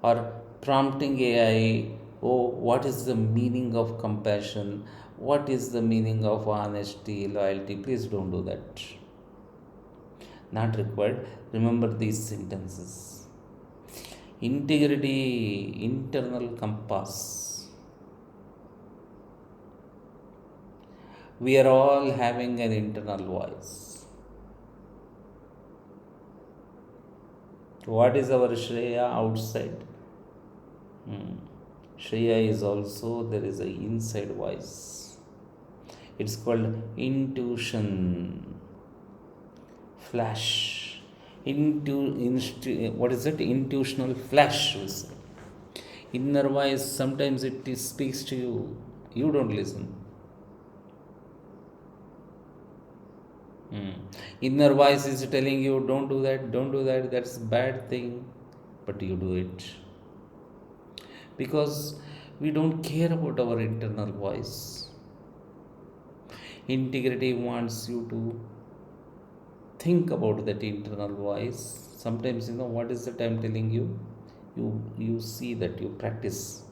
or prompting AI. Oh, what is the meaning of compassion? What is the meaning of honesty, loyalty? Please don't do that. not required. Remember these sentences. Integrity, internal compass. We are all having an internal voice. What is our Shreya outside? Shreya is also, there is a inside voice. It's called intuition, flash. What is it? Intuitional flash. We say. Inner voice, sometimes speaks to you. You don't listen. Inner voice is telling you, don't do that, that's a bad thing, but you do it. Because we don't care about our internal voice. Integrity wants you to think about that internal voice. Sometimes, what is that I'm telling you? You see that, you practice.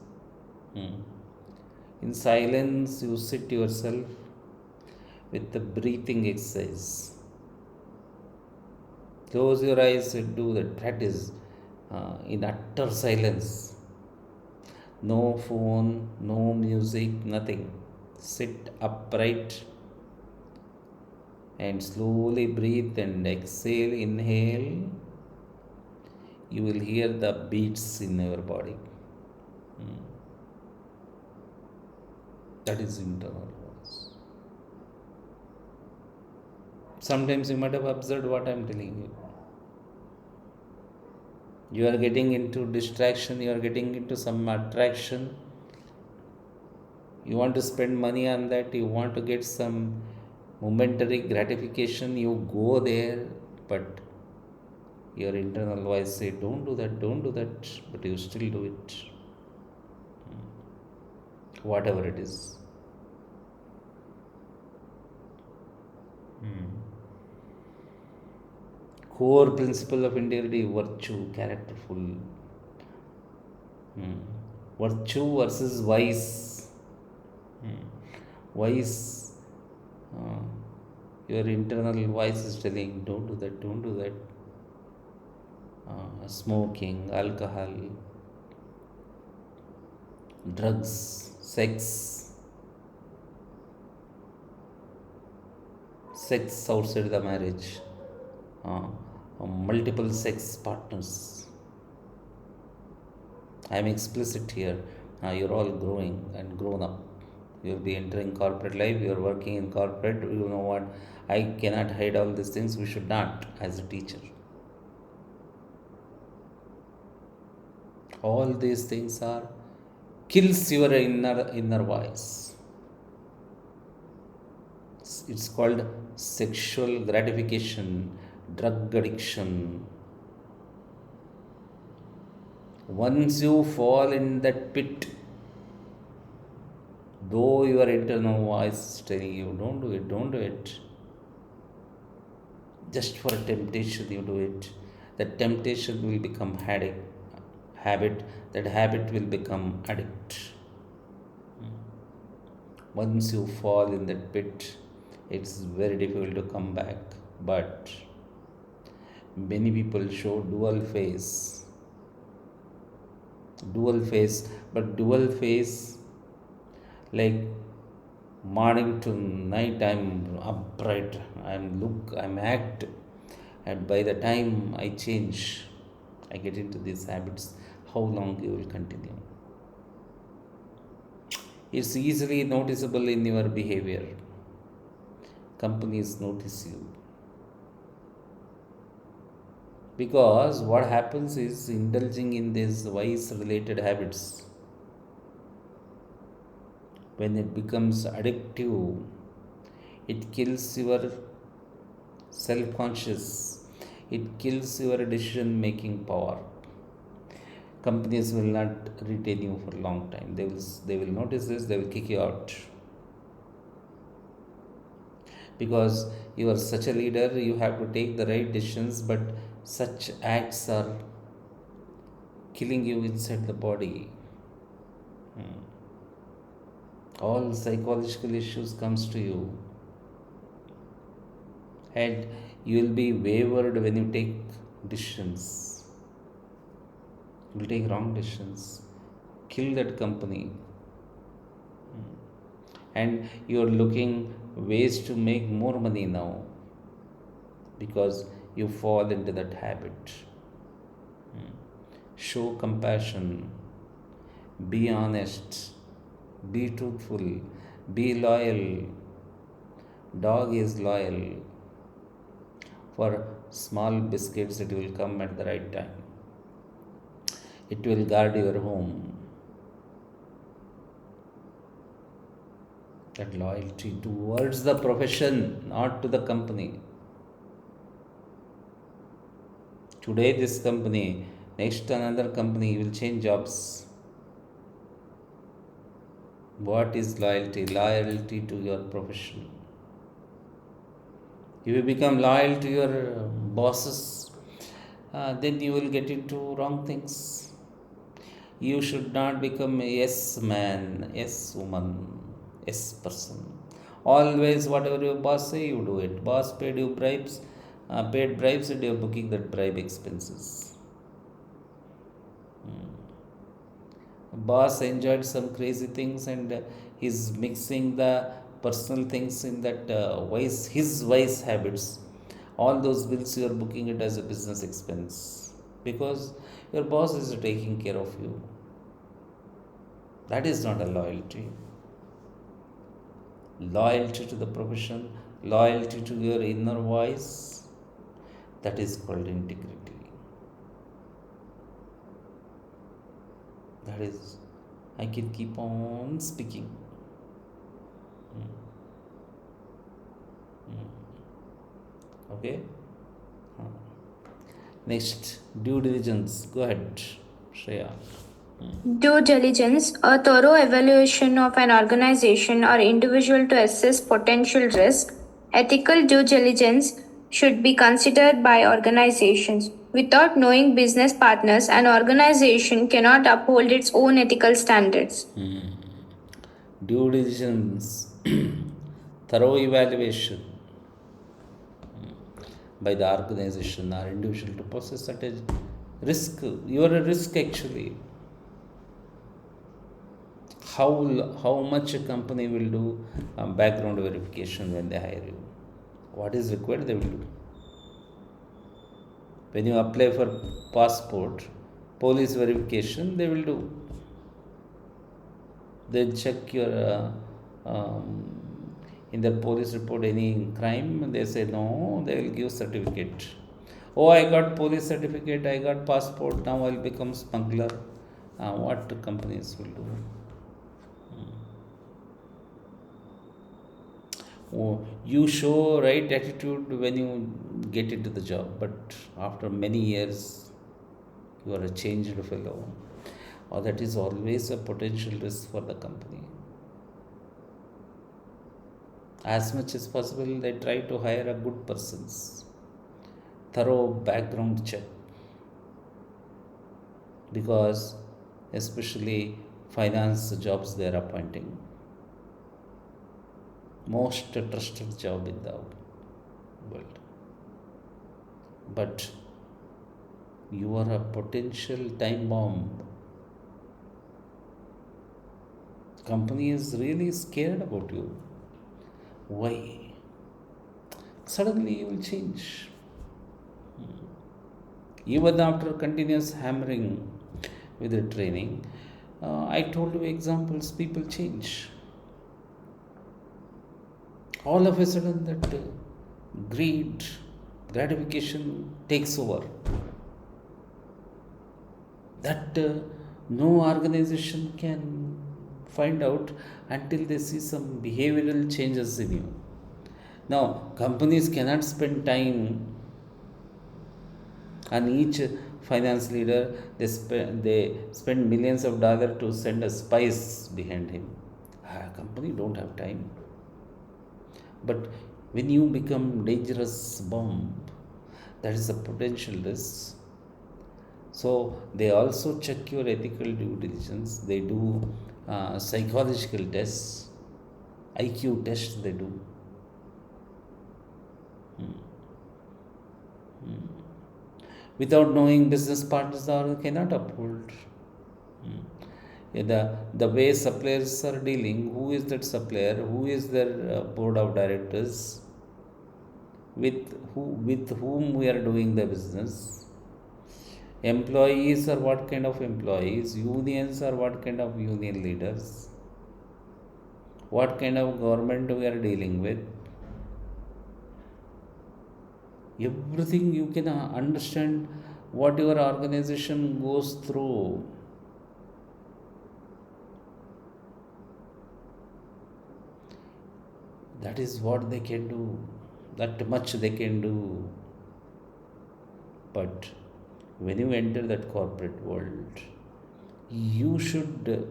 In silence, you sit yourself with the breathing exercise. Close your eyes and do that. Practice in utter silence. No phone, no music, nothing. Sit upright and slowly breathe and exhale. Inhale. You will hear the beats in your body. That is internal voice. Sometimes you might have observed what I am telling you. You are getting into distraction, you are getting into some attraction. You want to spend money on that, you want to get some momentary gratification, you go there, but your internal voice say, don't do that, but you still do it. Whatever it is. Core principle of integrity, virtue, characterful. Virtue versus vice. Vice, your internal voice is telling, don't do that. Smoking, alcohol, drugs, sex outside the marriage, multiple sex partners. I am explicit here. You're all growing and grown up. You'll be entering corporate life. You're working in corporate. You know what? I cannot hide all these things. We should not, as a teacher. All these things are kills your inner voice. It's called sexual gratification, drug addiction. Once you fall in that pit, though your internal voice is telling you, don't do it. Just for a temptation, you do it. That temptation will become habit. That habit will become addict. Once you fall in that pit, it's very difficult to come back. But many people show dual face, but dual face, like morning to night I'm upright, I'm act, and by the time I change, I get into these habits. How long you will continue? It's easily noticeable in your behavior. Companies notice you. Because what happens is, indulging in these vice related habits, when it becomes addictive, it kills your self conscious, it kills your decision making power. Companies will not retain you for a long time. They will notice this, they will kick you out. Because you are such a leader, you have to take the right decisions, but such acts are killing you inside the body. All psychological issues comes to you, and You will be wavered when you take decisions. You will take wrong decisions, kill that company, and you are looking ways to make more money now because you fall into that habit. Show compassion, be honest, be truthful, be loyal. Dog is loyal. For small biscuits, it will come at the right time. It will guard your home. That loyalty towards the profession, not to the company. Today, this company, next another company, you will change jobs. What is loyalty? Loyalty to your profession. If you become loyal to your bosses, then you will get into wrong things. You should not become a yes man, yes woman, yes person. Always, whatever your boss say, you do it. Boss paid you bribes, paid bribes, and you're booking that bribe expenses. Boss enjoyed some crazy things, and he's mixing the personal things in that his wise habits. All those bills you are booking it as a business expense because your boss is taking care of you. That is not a loyalty. Loyalty to the profession, loyalty to your inner voice, that is called integrity. That is, I can keep on speaking. Okay? Next, due diligence. Go ahead, Shreya. Due diligence, a thorough evaluation of an organization or individual to assess potential risk. Ethical due diligence should be considered by organizations. Without knowing business partners, an organization cannot uphold its own ethical standards. Due diligence, thorough evaluation by the organization or individual to possess such a risk. You are a risk actually. How much a company will do background verification when they hire you? What is required they will do. When you apply for passport, police verification they will do. They check your in their police report any crime. They say no, they will give certificate. Oh, I got police certificate, I got passport, now I'll become smuggler. What companies will do? Oh, you show right attitude when you get into the job, but after many years, you are a changed fellow, or that is always a potential risk for the company. As much as possible, they try to hire a good persons, thorough background check, because especially finance jobs they are appointing. Most trusted job in the world. But you are a potential time bomb. Company is really scared about you. Why? Suddenly you will change. Even after continuous hammering with the training, I told you examples, people change. All of a sudden that greed, gratification takes over. That no organization can find out until they see some behavioral changes in you. Now, companies cannot spend time on each finance leader. They spend millions of dollars to send a spies behind him. Company don't have time. But when you become dangerous bomb, that is a potential risk. So they also check your ethical due diligence. They do psychological tests, IQ tests they do. Without knowing business partners, or cannot uphold. Hmm. Yeah, the way suppliers are dealing, who is that supplier, who is their board of directors, with whom we are doing the business, employees are what kind of employees, unions are what kind of union leaders, what kind of government we are dealing with. Everything you can understand what your organization goes through. That is what they can do, that much they can do. But when you enter that corporate world, you should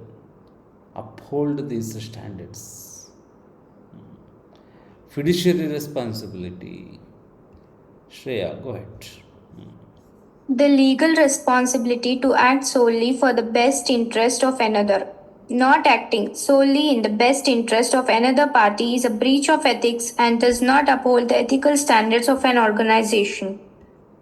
uphold these standards. Fiduciary responsibility. Shreya, go ahead. The legal responsibility to act solely for the best interest of another. Not acting solely in the best interest of another party is a breach of ethics and does not uphold the ethical standards of an organization.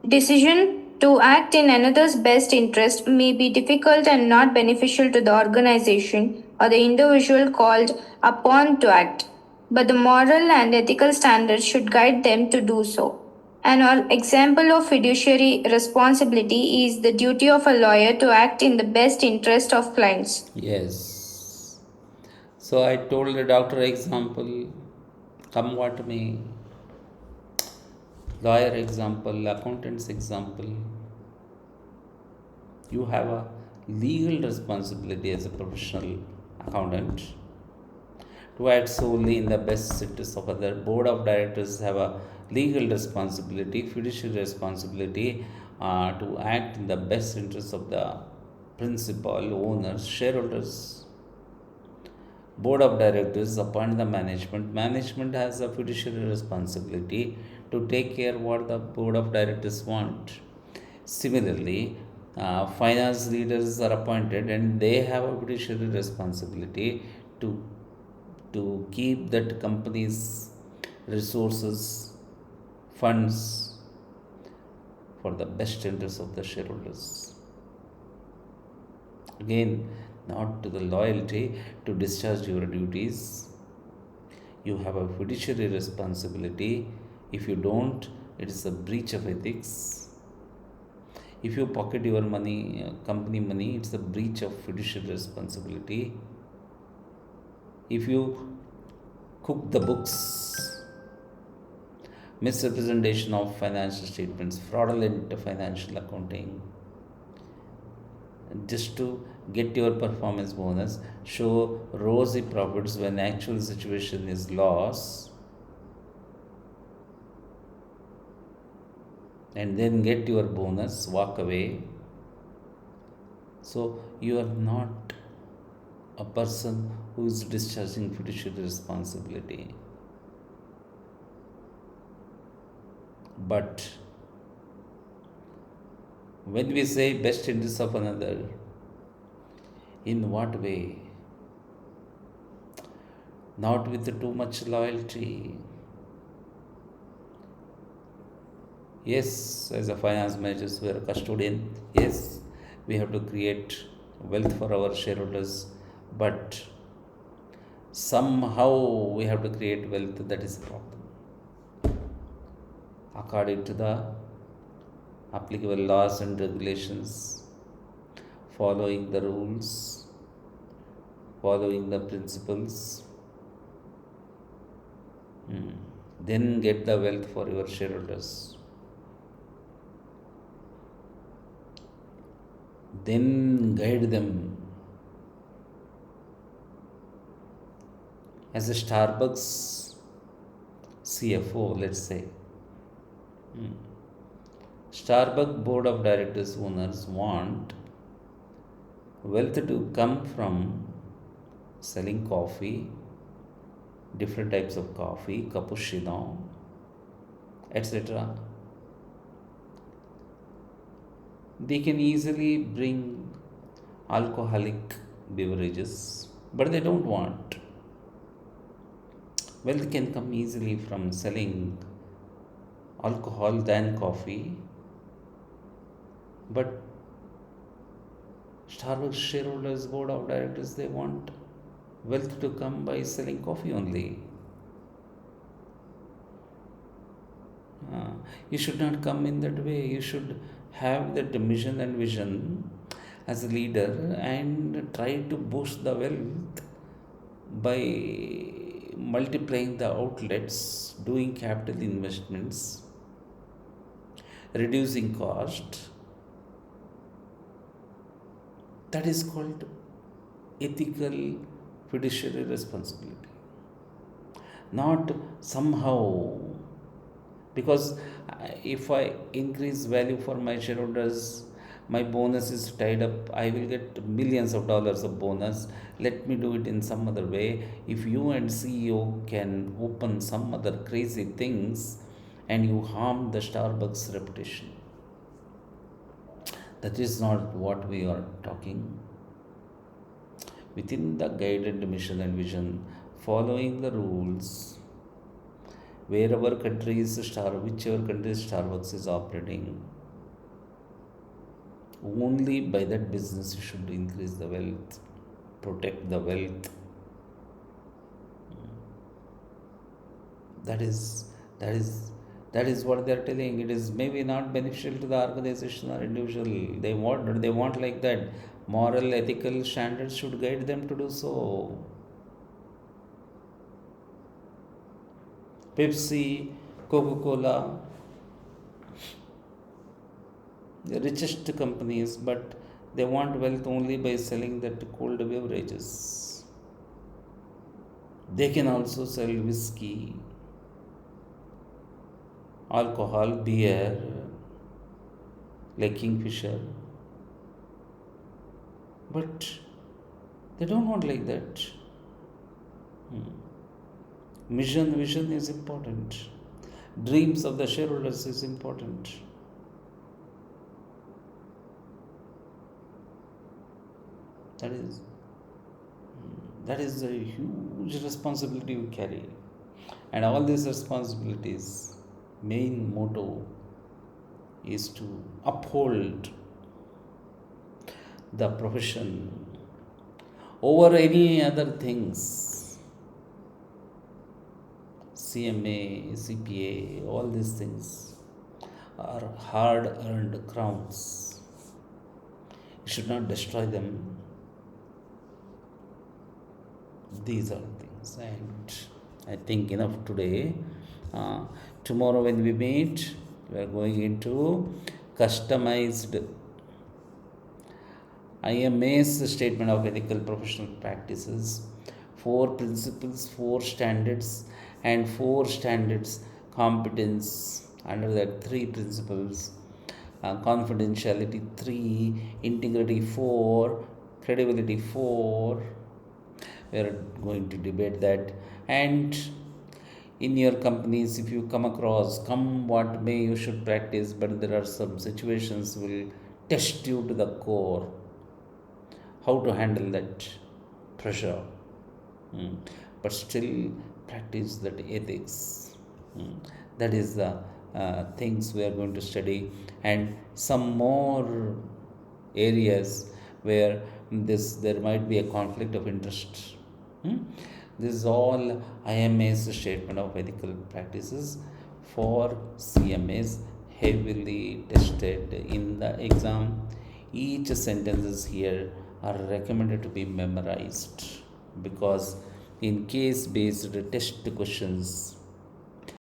Decision to act in another's best interest may be difficult and not beneficial to the organization or the individual called upon to act, but the moral and ethical standards should guide them to do so. An example of fiduciary responsibility is the duty of a lawyer to act in the best interest of clients. Yes. So I told the doctor example, come what may, lawyer example, accountant's example. You have a legal responsibility as a professional accountant to act solely in the best interests of other. Board of directors have a legal responsibility, fiduciary responsibility to act in the best interests of the principal, owners, shareholders. Board of directors appoint the management. Management has a fiduciary responsibility to take care what the board of directors want. Similarly, finance leaders are appointed and they have a fiduciary responsibility to keep that company's resources, funds for the best interests of the shareholders. Again, not to the loyalty to discharge your duties. You have a fiduciary responsibility. If you don't, it is a breach of ethics. If you pocket your money, company money, it's a breach of fiduciary responsibility. If you cook the books, misrepresentation of financial statements, fraudulent financial accounting, just to get your performance bonus, show rosy profits when actual situation is loss, and then get your bonus, walk away. So you are not a person who is discharging fiduciary responsibility. But when we say best interests of another, in what way? Not with too much loyalty. Yes, as a finance managers, we are a custodian. Yes, we have to create wealth for our shareholders, but somehow we have to create wealth. That is a problem. According to the applicable laws and regulations, following the rules, following the principles, then get the wealth for your shareholders. Then guide them. As a Starbucks CFO, let's say, Starbucks board of directors owners want wealth to come from selling coffee, different types of coffee, cappuccino, etc. They can easily bring alcoholic beverages, but they don't want. Wealth can come easily from selling alcohol than coffee. But Starbucks shareholders, board of directors, they want wealth to come by selling coffee only. Uh, you should not come in that way. You should have that mission and vision as a leader and try to boost the wealth by multiplying the outlets, doing capital investments, reducing cost. That is called ethical fiduciary responsibility. Not somehow, because if I increase value for my shareholders, my bonus is tied up, I will get millions of dollars of bonus. Let me do it in some other way. If you and CEO can open some other crazy things and you harm the Starbucks reputation, that is not what we are talking. Within the guided mission and vision, following the rules, whichever country Starbucks is operating, only by that business you should increase the wealth, protect the wealth. That is that is that is what they are telling. It is maybe not beneficial to the organization or individual. They want like that. Moral, ethical standards should guide them to do so. Pepsi, Coca-Cola, the richest companies, but they want wealth only by selling that cold beverages. They can also sell whiskey, alcohol, beer, like Kingfisher, but they don't want like that. Vision is important. Dreams of the shareholders is important. That is that is a huge responsibility you carry. And all these responsibilities, main motto is to uphold the profession over any other things. CMA, CPA, all these things are hard earned crowns. You should not destroy them. These are things, and I think enough today. Uh, Tomorrow, when we meet, we are going into customized IMA's statement of ethical professional practices, four principles, four standards, and four standards competence. Under that, three principles: confidentiality 3, integrity 4, credibility 4. We are going to debate that. And in your companies, if you come across, come what may, you should practice, but there are some situations will test you to the core. How to handle that pressure, but still practice that ethics. That is the things we are going to study, and some more areas where there might be a conflict of interest. This is all IMA's statement of ethical practices for CMAs, heavily tested in the exam. Each sentences here are recommended to be memorized, because in case based test questions